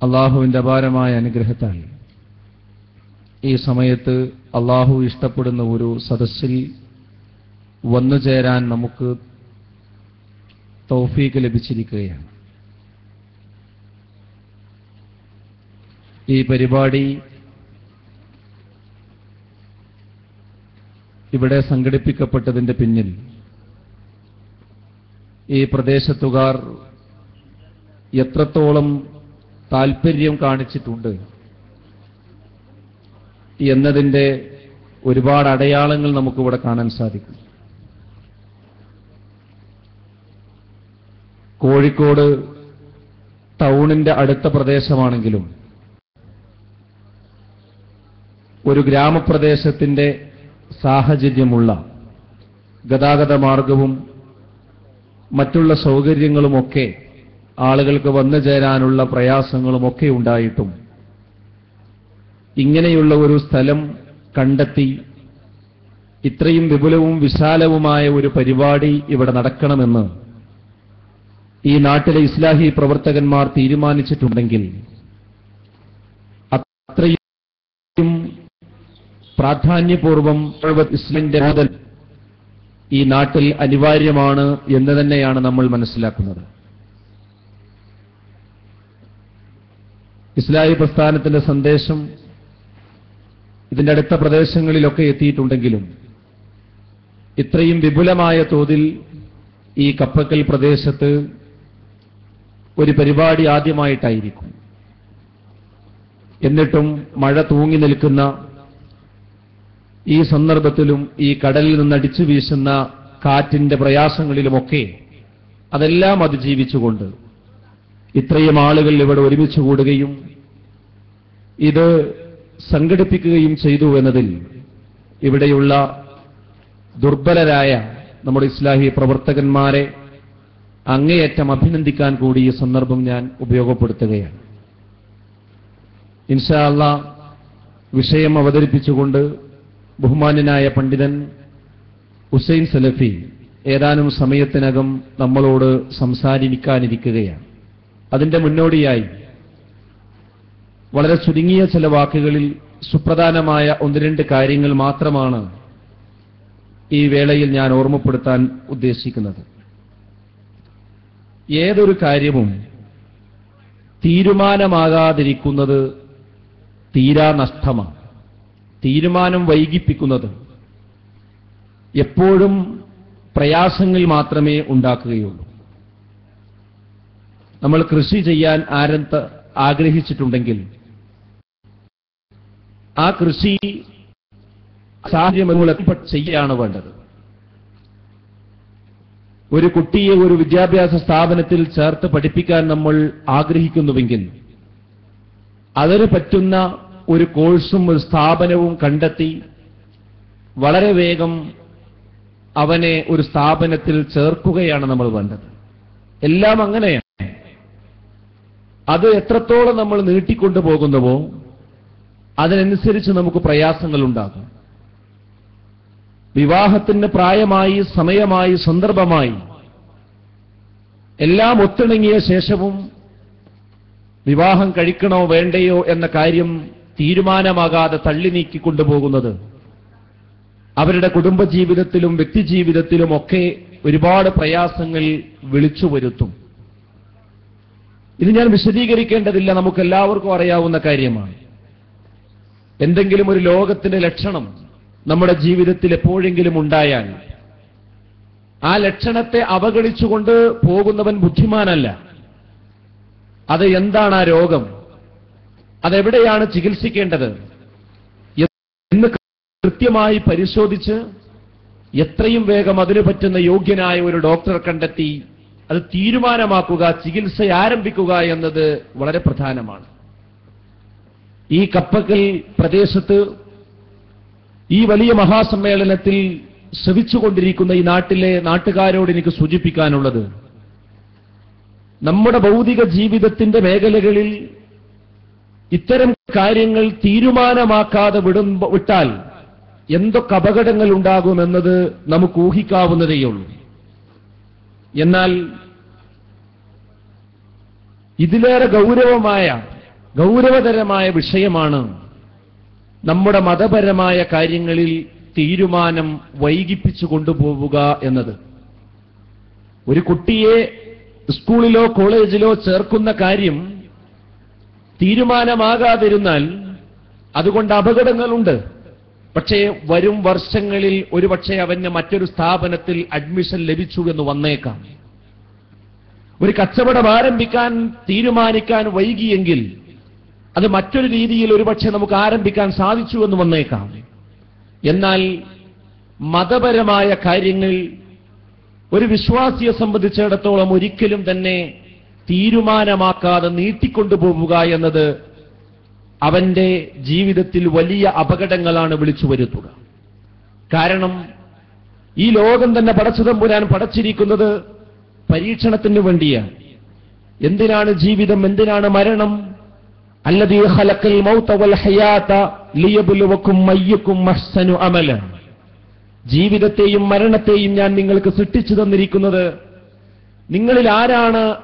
അള്ളാഹുവിൻ്റെ അപാരമായ അനുഗ്രഹത്താൽ ഈ സമയത്ത് അള്ളാഹു ഇഷ്ടപ്പെടുന്ന ഒരു സദസ്സിൽ വന്നു ചേരാൻ നമുക്ക് തൗഫീക്ക് ലഭിച്ചിരിക്കുകയാണ്. ഈ പരിപാടി ഇവിടെ സംഘടിപ്പിക്കപ്പെട്ടതിൻ്റെ പിന്നിൽ ഈ പ്രദേശത്തുകാർ എത്രത്തോളം താൽപര്യം കാണിച്ചിട്ടുണ്ട് എന്നതിൻ്റെ ഒരുപാട് അടയാളങ്ങൾ നമുക്കിവിടെ കാണാൻ സാധിക്കും. കോഴിക്കോട് ടൗണിന്റെ അടുത്ത പ്രദേശമാണെങ്കിലും ഒരു ഗ്രാമപ്രദേശത്തിന്റെ സാഹചര്യമുള്ള ഗതാഗത മാർഗവും മറ്റുള്ള സൗകര്യങ്ങളുമൊക്കെ ആളുകൾക്ക് വന്നു ചേരാനുള്ള പ്രയാസങ്ങളുമൊക്കെ ഉണ്ടായിട്ടും ഇങ്ങനെയുള്ള ഒരു സ്ഥലം കണ്ടെത്തി ഇത്രയും വിപുലവും വിശാലവുമായ ഒരു പരിപാടി ഇവിടെ നടക്കണമെന്ന് ഈ നാട്ടിലെ ഇസ്ലാഹി പ്രവർത്തകന്മാർ തീരുമാനിച്ചിട്ടുണ്ടെങ്കിൽ അത്രയും പ്രാധാന്യപൂർവം ഇസ്ലാമിന്റെ മോദൽ ഈ നാട്ടിൽ അനിവാര്യമാണ് എന്ന് തന്നെയാണ് നമ്മൾ മനസ്സിലാക്കുന്നത്. ഇസ്ലാഹി പ്രസ്ഥാനത്തിന്റെ സന്ദേശം ഇതിന്റെ അടുത്ത പ്രദേശങ്ങളിലൊക്കെ എത്തിയിട്ടുണ്ടെങ്കിലും ഇത്രയും വിപുലമായ തോതിൽ ഈ കപ്പക്കൽ പ്രദേശത്ത് ഒരു പരിപാടി ആദ്യമായിട്ടായിരിക്കും. എന്നിട്ടും മഴ തൂങ്ങി നിൽക്കുന്ന ഈ സന്ദർഭത്തിലും ഈ കടലിൽ നിന്നടിച്ചു വീശുന്ന കാറ്റിന്റെ പ്രയാസങ്ങളിലുമൊക്കെ അതെല്ലാം അതിജീവിച്ചുകൊണ്ട് ഇത്രയും ആളുകൾ ഇവിടെ ഒരുമിച്ച് കൂടുകയും ഇത് സംഘടിപ്പിക്കുകയും ചെയ്തു എന്നതിൽ ഇവിടെയുള്ള ദുർബലരായ നമ്മുടെ ഇസ്ലാഹി പ്രവർത്തകന്മാരെ അങ്ങേയറ്റം അഭിനന്ദിക്കാൻ കൂടി ഈ സന്ദർഭം ഞാൻ ഉപയോഗപ്പെടുത്തുകയാണ്. ഇൻഷാ അല്ലാഹ് വിഷയം അവതരിപ്പിച്ചുകൊണ്ട് ബഹുമാന്യനായ പണ്ഡിതൻ ഹുസൈൻ സലഫി ഏതാനും സമയത്തിനകം നമ്മളോട് സംസാരിക്കാനിരിക്കുകയാണ്. അതിന്റെ മുന്നോടിയായി വളരെ ചുരുങ്ങിയ ചില വാക്കുകളിൽ സുപ്രധാനമായ ഒന്ന് രണ്ട് കാര്യങ്ങൾ മാത്രമാണ് ഈ വേളയിൽ ഞാൻ ഓർമ്മപ്പെടുത്താൻ ഉദ്ദേശിക്കുന്നത്. ഏതൊരു കാര്യവും തീരുമാനമാകാതിരിക്കുന്നത് തീരാ നഷ്ടമാണ്. തീരുമാനം വൈകിപ്പിക്കുന്നത് എപ്പോഴും പ്രയാസങ്ങൾ മാത്രമേ ഉണ്ടാക്കുകയുള്ളൂ. നമ്മൾ കൃഷി ചെയ്യാൻ ആഗ്രഹിച്ചിട്ടുണ്ടെങ്കിൽ ആ കൃഷി സാഹചര്യം ചെയ്യാണ് വേണ്ടത്. ഒരു കുട്ടിയെ ഒരു വിദ്യാഭ്യാസ സ്ഥാപനത്തിൽ ചേർത്ത് പഠിപ്പിക്കാൻ നമ്മൾ ആഗ്രഹിക്കുന്നുവെങ്കിൽ അതിന് പറ്റുന്ന ഒരു കോഴ്സും ഒരു സ്ഥാപനവും കണ്ടെത്തി വളരെ വേഗം അവനെ ഒരു സ്ഥാപനത്തിൽ ചേർക്കുകയാണ് നമ്മൾ വേണ്ടത്. എല്ലാം അങ്ങനെയാണ്. അത് എത്രത്തോളം നമ്മൾ നീട്ടിക്കൊണ്ടുപോകുന്നുവോ അതിനനുസരിച്ച് നമുക്ക് പ്രയാസങ്ങൾ ഉണ്ടാകും. വിവാഹത്തിന് പ്രായമായി, സമയമായി, സന്ദർഭമായി എല്ലാം ഒത്തിണങ്ങിയ ശേഷവും വിവാഹം കഴിക്കണോ വേണ്ടയോ എന്ന കാര്യം തീരുമാനമാകാതെ തള്ളി നീക്കിക്കൊണ്ടുപോകുന്നത് അവരുടെ കുടുംബജീവിതത്തിലും വ്യക്തിജീവിതത്തിലുമൊക്കെ ഒരുപാട് പ്രയാസങ്ങൾ വിളിച്ചു വരുത്തും. ഇത് ഞാൻ വിശദീകരിക്കേണ്ടതില്ല, നമുക്കെല്ലാവർക്കും അറിയാവുന്ന കാര്യമാണ്. എന്തെങ്കിലും ഒരു ലോകത്തിന്റെ ലക്ഷണം നമ്മുടെ ജീവിതത്തിൽ എപ്പോഴെങ്കിലും ഉണ്ടായാൽ ആ ലക്ഷണത്തെ അവഗണിച്ചുകൊണ്ട് പോകുന്നവൻ ബുദ്ധിമാനല്ല. അത് എന്താണ് ആ രോഗം, അതെവിടെയാണ് ചികിത്സിക്കേണ്ടത് എന്ന് കൃത്യമായി പരിശോധിച്ച് എത്രയും വേഗം അതിനു പറ്റുന്ന യോഗ്യനായ ഒരു ഡോക്ടറെ കണ്ടെത്തി അത് തീരുമാനമാക്കുക, ചികിത്സ ആരംഭിക്കുക എന്നത് വളരെ പ്രധാനമാണ്. ഈ കപ്പക്കൽ പ്രദേശത്ത് ഈ വലിയ മഹാസമ്മേളനത്തിൽ ശ്രവിച്ചുകൊണ്ടിരിക്കുന്ന ഈ നാട്ടിലെ നാട്ടുകാരോട് എനിക്ക് സൂചിപ്പിക്കാനുള്ളത്, നമ്മുടെ ഭൗതിക ജീവിതത്തിന്റെ മേഖലകളിൽ ഇത്തരം കാര്യങ്ങൾ തീരുമാനമാക്കാതെ വിട്ടാൽ എന്തൊക്കെ അപകടങ്ങൾ ഉണ്ടാകുമെന്നത് നമുക്ക് ഊഹിക്കാവുന്നതേയുള്ളൂ. എന്നാൽ ഇതിലേറെ ഗൗരവമായ ഗൗരവതരമായ വിഷയമാണ് നമ്മുടെ മതപരമായ കാര്യങ്ങളിൽ തീരുമാനം വൈകിപ്പിച്ചു കൊണ്ടുപോവുക എന്നത്. ഒരു കുട്ടിയെ സ്കൂളിലോ കോളേജിലോ ചേർക്കുന്ന കാര്യം തീരുമാനമാകാതിരുന്നാൽ അതുകൊണ്ട് അപകടങ്ങളുണ്ട്. പക്ഷേ വരും വർഷങ്ങളിൽ ഒരുപക്ഷെ അവന് മറ്റൊരു സ്ഥാപനത്തിൽ അഡ്മിഷൻ ലഭിച്ചു എന്ന് വന്നേക്കാം. ഒരു കച്ചവടം ആരംഭിക്കാൻ തീരുമാനിക്കാൻ വൈകിയെങ്കിൽ അത് മറ്റൊരു രീതിയിൽ ഒരുപക്ഷെ നമുക്ക് ആരംഭിക്കാൻ സാധിച്ചു എന്ന് വന്നേക്കാം. എന്നാൽ മതപരമായ കാര്യങ്ങൾ ഒരു വിശ്വാസിയെ സംബന്ധിച്ചിടത്തോളം ഒരിക്കലും തന്നെ തീരുമാനമാക്കാതെ നീട്ടിക്കൊണ്ടുപോവുക എന്നത് അവന്റെ ജീവിതത്തിൽ വലിയ അപകടങ്ങളാണ് വിളിച്ചു വരുത്തുക. കാരണം ഈ ലോകം തന്നെ പടച്ചതമ്പുരാൻ പടച്ചിരിക്കുന്നത് പരീക്ഷണത്തിന് വേണ്ടിയാണ്. എന്തിനാണ് ജീവിതം, എന്തിനാണ് മരണം? അല്ലദീ ഖലഖൽ മൗത വൽ ഹയാത ലിയബ്ലുവകും അയ്യുകും അഹ്സനു അമല. ജീവിതത്തെയും മരണത്തെയും ഞാൻ നിങ്ങൾക്ക് സൃഷ്ടിച്ചു തന്നിരിക്കുന്നത് നിങ്ങളിൽ ആരാണ്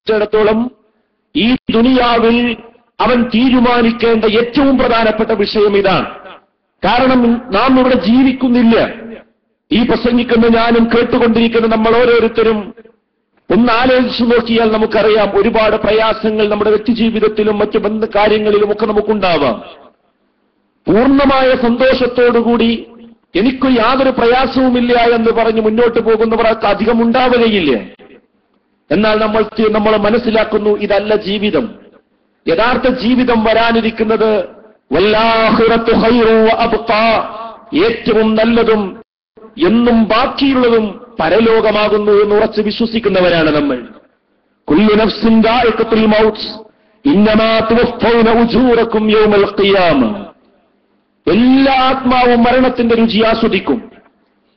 ത്തോളം ഈ ദുനിയാവിൽ അവൻ തീരുമാനിക്കേണ്ട ഏറ്റവും പ്രധാനപ്പെട്ട വിഷയം ഇതാണ്. കാരണം നാം ഇവിടെ ജീവിക്കുന്നില്ല. ഈ പ്രസംഗിക്കുന്ന ഞാനും കേട്ടുകൊണ്ടിരിക്കുന്ന നമ്മൾ ഓരോരുത്തരും ഒന്ന് ആലോചിച്ചു നോക്കിയാൽ നമുക്കറിയാം, ഒരുപാട് പ്രയാസങ്ങൾ നമ്മുടെ വ്യക്തിജീവിതത്തിലും മറ്റു കാര്യങ്ങളിലും ഒക്കെ നമുക്കുണ്ടാവാം. പൂർണ്ണമായ സന്തോഷത്തോടുകൂടി എനിക്ക് യാതൊരു പ്രയാസവുമില്ല എന്ന് പറഞ്ഞ് മുന്നോട്ട് പോകുന്നവർക്ക് അധികം ഉണ്ടാവുകയില്ല. എന്നാൽ നമ്മൾ മനസ്സിലാക്കുന്നു, ഇതല്ല ജീവിതം. യഥാർത്ഥ ജീവിതം വരാനിരിക്കുന്നത് വല്ലാഖിറത്തു ഖൈറു വഅബ്ഖാ, ഏറ്റവും നല്ലതും എന്നും ബാക്കിയുള്ളതും പരലോകമാകുന്നു എന്ന് ഉറച്ച് വിശ്വസിക്കുന്നവരാണ് നമ്മൾ. കുല്ലു നഫ്സിൻ ദാഇഖത്തുൽ മൗത്ത് ഇന്നമാ തുവഫൗന ഉജൂറക്കും യൗമൽ ഖിയാമ. എല്ലാ ആത്മാവും മരണത്തിന്റെ രുചി ആസ്വദിക്കും.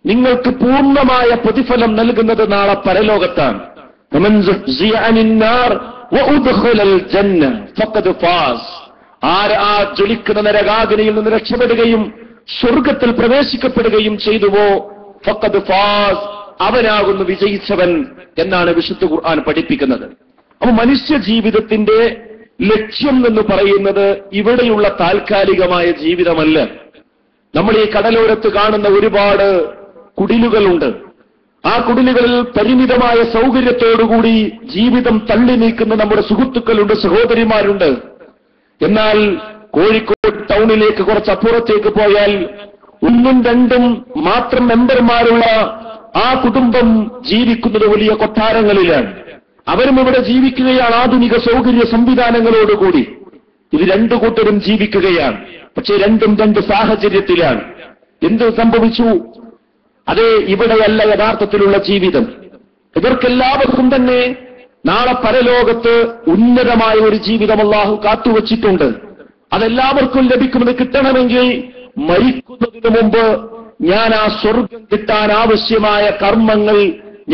നിങ്ങൾക്ക് പൂർണ്ണമായ പ്രതിഫലം നൽകുന്നത് നാളെ പരലോകത്താണ്. فمن زحزح عن النار وأدخل الجنة فقد فاز. ആ ജ്വലിക്കുന്ന നരകാഗ്നിയിൽ നിന്ന് രക്ഷപ്പെടുകയും സ്വർഗത്തിൽ പ്രവേശിക്കപ്പെടുകയും ചെയ്തുവോ ഫഖദ് ഫാസ്, അവനാകുന്നു വിജയിച്ചവൻ എന്നാണ് വിശുദ്ധ ഖുർആൻ പഠിപ്പിക്കുന്നത്. അപ്പൊ മനുഷ്യ ജീവിതത്തിന്റെ ലക്ഷ്യം എന്ന് പറയുന്നത് ഇവിടെയുള്ള താൽക്കാലികമായ ജീവിതമല്ല. നമ്മൾ ഈ കടലോരത്ത് കാണുന്ന ഒരുപാട് കുടിലുകളുണ്ട്. ആ കുടിലുകളിൽ പരിമിതമായ സൗകര്യത്തോടുകൂടി ജീവിതം തള്ളി നീക്കുന്ന നമ്മുടെ സുഹൃത്തുക്കളുണ്ട്, സഹോദരിമാരുണ്ട്. എന്നാൽ കോഴിക്കോട് ടൗണിലേക്ക് കുറച്ച് അപ്പുറത്തേക്ക് പോയാൽ 1ഉം 2ഉം മാത്രം മെമ്പർമാരുള്ള ആ കുടുംബം ജീവിക്കുന്നത് വലിയ കൊട്ടാരങ്ങളിലാണ്. അവരും ഇവിടെ ജീവിക്കുകയാണ് ആധുനിക സൗകര്യ സംവിധാനങ്ങളോടുകൂടി. ഇത് രണ്ടു കൂട്ടരും ജീവിക്കുകയാണ്. പക്ഷേ രണ്ടും രണ്ട് സാഹചര്യത്തിലാണ്. എന്ത് സംഭവിച്ചു? അതേ, ഇവിടെയല്ല യഥാർത്ഥത്തിലുള്ള ജീവിതം. ഇവർക്കെല്ലാവർക്കും തന്നെ നാളെ പരലോകത്ത് ഉന്നതമായ ഒരു ജീവിതം അല്ലാഹു കാത്തുവച്ചിട്ടുണ്ട്. അതെല്ലാവർക്കും ലഭിക്കുന്നത് കിട്ടണമെങ്കിൽ മരിക്കുന്നതിന് മുമ്പ് ഞാൻ ആ സ്വർഗം കിട്ടാൻ ആവശ്യമായ കർമ്മങ്ങൾ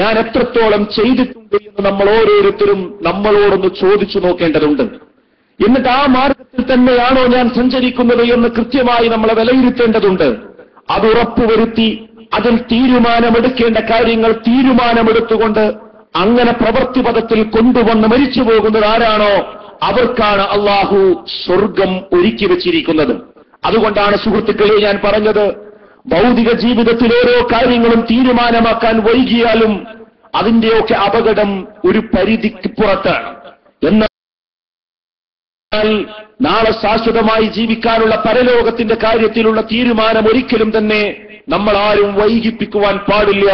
ഞാൻ എത്രത്തോളം ചെയ്തിട്ടുണ്ട് എന്ന് നമ്മൾ ഓരോരുത്തരും നമ്മളോടൊന്ന് ചോദിച്ചു നോക്കേണ്ടതുണ്ട്. എന്നിട്ട് ആ മാർഗത്തിൽ തന്നെയാണോ ഞാൻ സഞ്ചരിക്കുന്നത് എന്ന് കൃത്യമായി നമ്മളെ വിലയിരുത്തേണ്ടതുണ്ട്. അത് ഉറപ്പുവരുത്തി അതിൽ തീരുമാനമെടുക്കേണ്ട കാര്യങ്ങൾ തീരുമാനമെടുത്തുകൊണ്ട് അങ്ങനെ പ്രവൃത്തിപഥത്തിൽ കൊണ്ടുവന്ന് മരിച്ചു പോകുന്നത് ആരാണോ അവർക്കാണ് അള്ളാഹു സ്വർഗം ഒരുക്കി വെച്ചിരിക്കുന്നത്. അതുകൊണ്ടാണ് സുഹൃത്തുക്കളെ ഞാൻ പറഞ്ഞത്, ഭൗതിക ജീവിതത്തിൽ ഓരോ കാര്യങ്ങളും തീരുമാനമാക്കാൻ വൈകിയാലും അതിന്റെയൊക്കെ അപകടം ഒരു പരിധിക്ക് പുറത്താണ്. എന്നാൽ നാളെ ശാശ്വതമായി ജീവിക്കാനുള്ള പരലോകത്തിന്റെ കാര്യത്തിലുള്ള തീരുമാനം ഒരിക്കലും തന്നെ നമ്മൾ ആരും വൈകിപ്പിക്കുവാൻ പാടില്ല.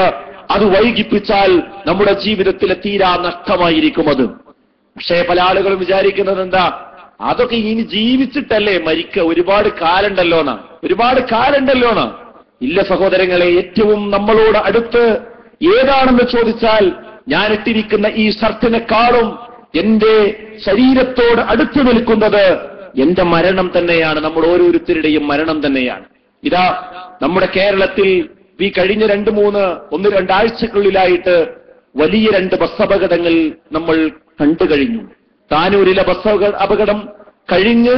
അത് വൈകിപ്പിച്ചാൽ നമ്മുടെ ജീവിതത്തിലെ തീരാ നഷ്ടമായിരിക്കും അത്. പക്ഷേ പല ആളുകളും വിചാരിക്കുന്നത് എന്താ, അതൊക്കെ ഇനി ജീവിച്ചിട്ടല്ലേ മരിക്കുക, ഒരുപാട് കാലുണ്ടല്ലോന്നാ. ഇല്ല സഹോദരങ്ങളെ, ഏറ്റവും നമ്മളോട് അടുത്ത് ഏതാണെന്ന് ചോദിച്ചാൽ ഞാൻ ഇട്ടിരിക്കുന്ന ഈ ഷർട്ടിനെക്കാളും എന്റെ ശരീരത്തോട് അടുത്തു നിൽക്കുന്നത് എന്റെ മരണം തന്നെയാണ്, നമ്മൾ ഓരോരുത്തരുടെയും മരണം തന്നെയാണ്. ഇതാ നമ്മുടെ കേരളത്തിൽ ഈ കഴിഞ്ഞ 1-2 ആഴ്ചകളിലായിട്ട് വലിയ 2 ബസ് അപകടങ്ങൾ നമ്മൾ കണ്ടു കഴിഞ്ഞു. താനൂരിലെ ബസ് അപകടം കഴിഞ്ഞ്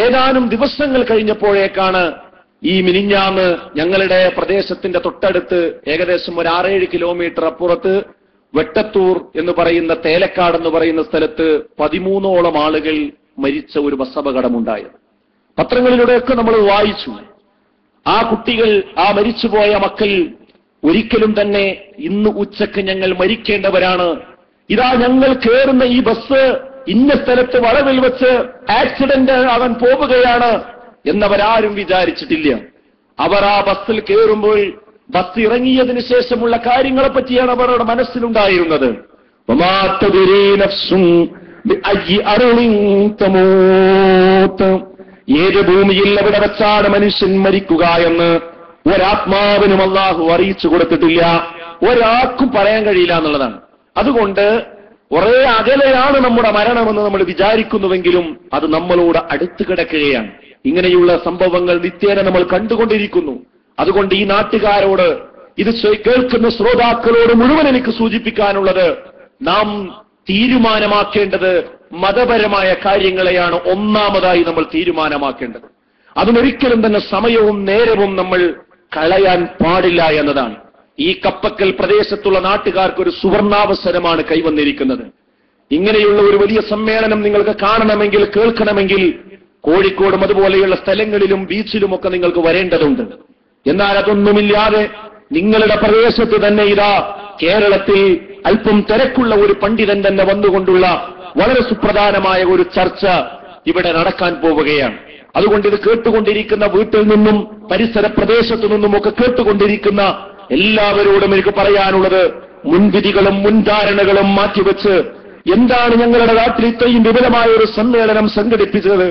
ഏതാനും ദിവസങ്ങൾ കഴിഞ്ഞപ്പോഴേക്കാണ് ഈ മിനിഞ്ഞാന്ന് ഞങ്ങളുടെ പ്രദേശത്തിന്റെ തൊട്ടടുത്ത് ഏകദേശം ഒരു 6-7 കിലോമീറ്റർ അപ്പുറത്ത് വെട്ടത്തൂർ എന്ന് പറയുന്ന തേലക്കാട് എന്ന് പറയുന്ന സ്ഥലത്ത് 13ഓളം ആളുകൾ മരിച്ച ഒരു ബസ് അപകടമുണ്ടായത്. പത്രങ്ങളിലൂടെയൊക്കെ നമ്മൾ വായിച്ചു. ആ കുട്ടികൾ, ആ മരിച്ചുപോയ മക്കൾ ഒരിക്കലും തന്നെ ഇന്ന് ഉച്ചക്ക് ഞങ്ങൾ മരിക്കേണ്ടവരാണ്, ഇതാ ഞങ്ങൾ കയറുന്ന ഈ ബസ് ഇന്ന സ്ഥലത്ത് വളവിൽ വെച്ച് ആക്സിഡന്റ് ആകാൻ പോവുകയാണ് എന്നവരാരും വിചാരിച്ചിട്ടില്ല. അവർ ആ ബസ്സിൽ കയറുമ്പോൾ ബസ് ഇറങ്ങിയതിനു ശേഷമുള്ള കാര്യങ്ങളെ പറ്റിയാണ് അവരുടെ മനസ്സിലുണ്ടായിരുന്നത്. ഏത് ഭൂമിയിൽ എവിടെ വെച്ചാണ് മനുഷ്യൻ മരിക്കുക എന്ന് ഒരാത്മാവിനും അല്ലാഹു അറിയിച്ചു കൊടുത്തിട്ടില്ല, ഒരാൾക്കും പറയാൻ കഴിയില്ല എന്നുള്ളതാണ്. അതുകൊണ്ട് കുറെ അകലെയാണ് നമ്മുടെ മരണമെന്ന് നമ്മൾ വിചാരിക്കുന്നുവെങ്കിലും അത് നമ്മളോട് അടുത്ത് കിടക്കുകയാണ്. ഇങ്ങനെയുള്ള സംഭവങ്ങൾ നിത്യേന നമ്മൾ കണ്ടുകൊണ്ടിരിക്കുന്നു. അതുകൊണ്ട് ഈ നാട്ടുകാരോട്, ഇത് കേൾക്കുന്ന ശ്രോതാക്കളോട് മുഴുവൻ എനിക്ക് സൂചിപ്പിക്കാനുള്ളത്, നാം തീരുമാനമാക്കേണ്ടത് മതപരമായ കാര്യങ്ങളെയാണ് ഒന്നാമതായി നമ്മൾ തീരുമാനമാക്കേണ്ടത്. അതിനൊരിക്കലും തന്നെ സമയവും നേരവും നമ്മൾ കളയാൻ പാടില്ല എന്നതാണ്. ഈ കപ്പക്കൽ പ്രദേശത്തുള്ള നാട്ടുകാർക്ക് ഒരു സുവർണാവസരമാണ് കൈവന്നിരിക്കുന്നത്. ഇങ്ങനെയുള്ള ഒരു വലിയ സമ്മേളനം നിങ്ങൾക്ക് കാണണമെങ്കിൽ, കേൾക്കണമെങ്കിൽ കോഴിക്കോടും അതുപോലെയുള്ള സ്ഥലങ്ങളിലും ബീച്ചിലുമൊക്കെ നിങ്ങൾക്ക് വരേണ്ടതുണ്ട്. എന്നാൽ അതൊന്നുമില്ലാതെ നിങ്ങളുടെ പ്രദേശത്ത് തന്നെ ഇതാ കേരളത്തിൽ അല്പം തിരക്കുള്ള ഒരു പണ്ഡിതൻ തന്നെ വന്നുകൊണ്ടുള്ള വളരെ സുപ്രധാനമായ ഒരു ചർച്ച ഇവിടെ നടക്കാൻ പോവുകയാണ്. അതുകൊണ്ട് ഇത് കേട്ടുകൊണ്ടിരിക്കുന്ന വീട്ടിൽ നിന്നും പരിസര പ്രദേശത്തു നിന്നുമൊക്കെ കേട്ടുകൊണ്ടിരിക്കുന്ന എല്ലാവരോടും എനിക്ക് പറയാനുള്ളത്, മുൻവിധികളും മുൻധാരണകളും മാറ്റിവെച്ച് എന്താണ് ഞങ്ങളുടെ നാട്ടിൽ ഇത്രയും വിപുലമായ ഒരു സമ്മേളനം സംഘടിപ്പിച്ചത്,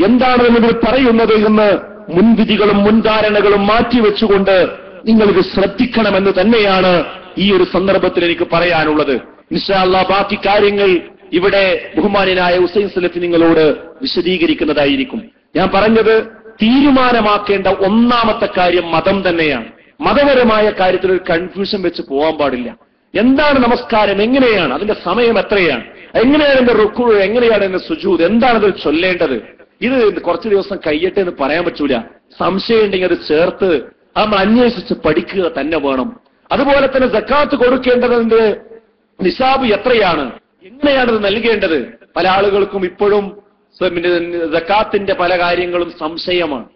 എന്താണ് നിങ്ങൾ പറയുന്നത് എന്ന് മുൻവിധികളും മുൻധാരണകളും മാറ്റിവെച്ചുകൊണ്ട് നിങ്ങൾ ഇത് ശ്രദ്ധിക്കണമെന്ന് തന്നെയാണ് ഈ ഒരു സന്ദർഭത്തിൽ എനിക്ക് പറയാനുള്ളത്. ഇൻഷാ അല്ലാഹ് ബാക്കി കാര്യങ്ങൾ ഇവിടെ ബഹുമാന്യനായ ഹുസൈൻ സലഫി നിങ്ങളോട് വിശദീകരിക്കുന്നതായിരിക്കും. ഞാൻ പറഞ്ഞത്, തീരുമാനമാക്കേണ്ട ഒന്നാമത്തെ കാര്യം മതം തന്നെയാണ്. മതപരമായ കാര്യത്തിൽ ഒരു കൺഫ്യൂഷൻ വെച്ച് പോകാൻ പാടില്ല. എന്താണ് നമസ്കാരം, എങ്ങനെയാണ് അതിന്റെ സമയം, എത്രയാണ്, എങ്ങനെയാണ് എന്റെ റുക്കൂ, എങ്ങനെയാണ് എന്റെ സുജൂദ്, എന്താണ് അതിൽ ചൊല്ലേണ്ടത്, ഇത് കുറച്ചു ദിവസം കഴിയട്ടെ എന്ന് പറയാൻ പറ്റൂല. സംശയം ഉണ്ടെങ്കിൽ അത് ചേർത്ത് നമ്മൾ അന്വേഷിച്ച് പഠിക്കുക തന്നെ വേണം. അതുപോലെ തന്നെ സക്കാത്ത് കൊടുക്കേണ്ടതിന്റെ നിസാബ് എത്രയാണ്, എങ്ങനെയാണ് ഇത് നൽകേണ്ടത്. പല ആളുകൾക്കും ഇപ്പോഴും സക്കാത്തിന്റെ പല കാര്യങ്ങളും സംശയമാണ്.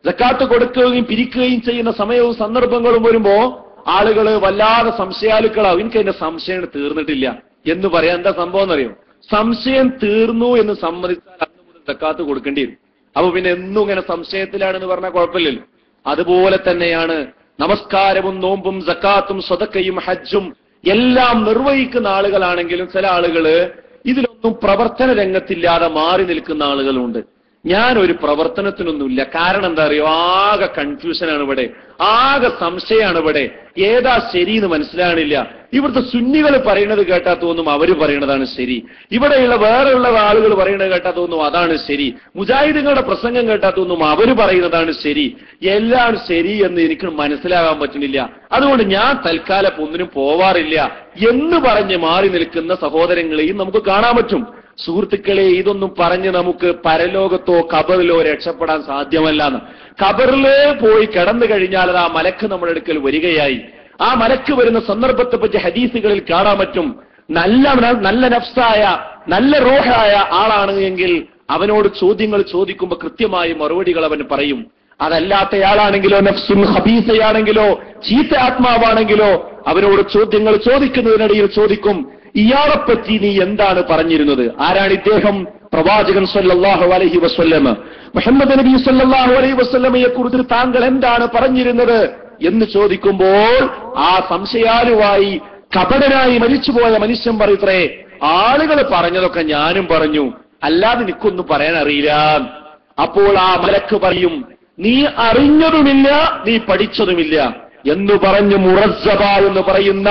സക്കാത്ത് കൊടുക്കുകയും പിരിക്കുകയും ചെയ്യുന്ന സമയവും സന്ദർഭങ്ങളും വരുമ്പോ ആളുകൾ വല്ലാതെ സംശയാലുക്കളാവും. എനിക്ക് അതിന്റെ സംശയം തീർന്നിട്ടില്ല എന്ന് പറയാൻ എന്താ സംഭവം എന്നറിയോ? സംശയം തീർന്നു എന്ന് സമ്മതിച്ചാൽ അന്ന് മുതൽ സക്കാത്ത് കൊടുക്കേണ്ടി വരും. അപ്പൊ പിന്നെ എന്നും ഇങ്ങനെ സംശയത്തിലാണെന്ന് പറഞ്ഞാൽ കുഴപ്പമില്ലല്ലോ. അതുപോലെ തന്നെയാണ് നമസ്കാരവും നോമ്പും സക്കാത്തും സ്വതക്കയും ഹജ്ജും എല്ലാം നിർവഹിക്കുന്ന ആളുകളാണെങ്കിലും ചില ആളുകള് ഇതിലൊന്നും പ്രവർത്തന രംഗത്തില്ലാതെ മാറി നിൽക്കുന്ന ആളുകളുണ്ട്. ഞാനൊരു പ്രവർത്തനത്തിനൊന്നുമില്ല. കാരണം എന്താ അറിയോ? ആകെ കൺഫ്യൂഷനാണ് ഇവിടെ, ആകെ സംശയമാണ് ഇവിടെ, ഏതാ ശരി എന്ന് മനസ്സിലാണില്ല. ഇവിടുത്തെ സുന്നികൾ പറയുന്നത് കേട്ടാ തോന്നും അവര് പറയണതാണ് ശരി, ഇവിടെയുള്ള വേറെയുള്ള ആളുകൾ പറയുന്നത് കേട്ടാ തോന്നും അതാണ് ശരി, മുജാഹിദുകളുടെ പ്രസംഗം കേട്ടാ തോന്നും അവര് പറയുന്നതാണ് ശരി, എല്ലാം ശരി എന്ന് എനിക്ക് മനസ്സിലാകാൻ പറ്റുന്നില്ല. അതുകൊണ്ട് ഞാൻ തൽക്കാലം ഒന്നിനും പോവാറില്ല എന്ന് പറഞ്ഞ് മാറി നിൽക്കുന്ന സഹോദരങ്ങളെയും നമുക്ക് കാണാൻ പറ്റും. സുഹൃത്തുക്കളെ, ഇതൊന്നും പറഞ്ഞ് നമുക്ക് പരലോകത്തോ ഖബറിലോ രക്ഷപ്പെടാൻ സാധ്യമല്ലാന്ന്. ഖബറിലേ പോയി കിടന്നു കഴിഞ്ഞാൽ അത് ആ മലക്ക് നമ്മുടെ അടുക്കൽ വരികയായി. ആ മലക്ക് വരുന്ന സന്ദർഭത്തെ പറ്റി ഹദീസുകളിൽ കാണാൻ പറ്റും. നല്ല നഫ്സായ നല്ല റൂഹായ ആളാണ് എങ്കിൽ അവനോട് ചോദ്യങ്ങൾ ചോദിക്കുമ്പോൾ കൃത്യമായി മറുപടികൾ അവൻ പറയും. അതല്ലാത്തയാളാണെങ്കിലോ, നഫ്സുൻ ഖബീസയാണെങ്കിലോ, ചീത്ത ആത്മാവാണെങ്കിലോ അവനോട് ചോദ്യങ്ങൾ ചോദിക്കുന്നതിനിടയിൽ ചോദിക്കും, ഇയാളെപ്പറ്റി നീ എന്താണ് പറഞ്ഞിരുന്നത്? ആരാണ് ഇദ്ദേഹം? പ്രവാചകൻ സല്ലല്ലാഹു അലൈഹി വസല്ലം, മുഹമ്മദ് നബി സല്ലല്ലാഹു അലൈഹി വസല്ലമയെ കുറിച്ച് താങ്കൾ എന്താണ് പറഞ്ഞിരുന്നത് എന്ന് ചോദിക്കുമ്പോൾ ആ സംശയാലുവായി കപടനായി മരിച്ചുപോയ മനുഷ്യൻ പറയത്രേ, ആളുകൾ പറഞ്ഞതൊക്കെ ഞാനും പറഞ്ഞു, അല്ലാതെ എനിക്കൊന്നും പറയാൻ അറിയില്ല. അപ്പോൾ ആ മലക്ക് പറയും, നീ അറിഞ്ഞതുമില്ല, നീ പഠിച്ചതുമില്ല, എന്ന് പറഞ്ഞു മുറസ്സബ എന്ന് പറയുന്ന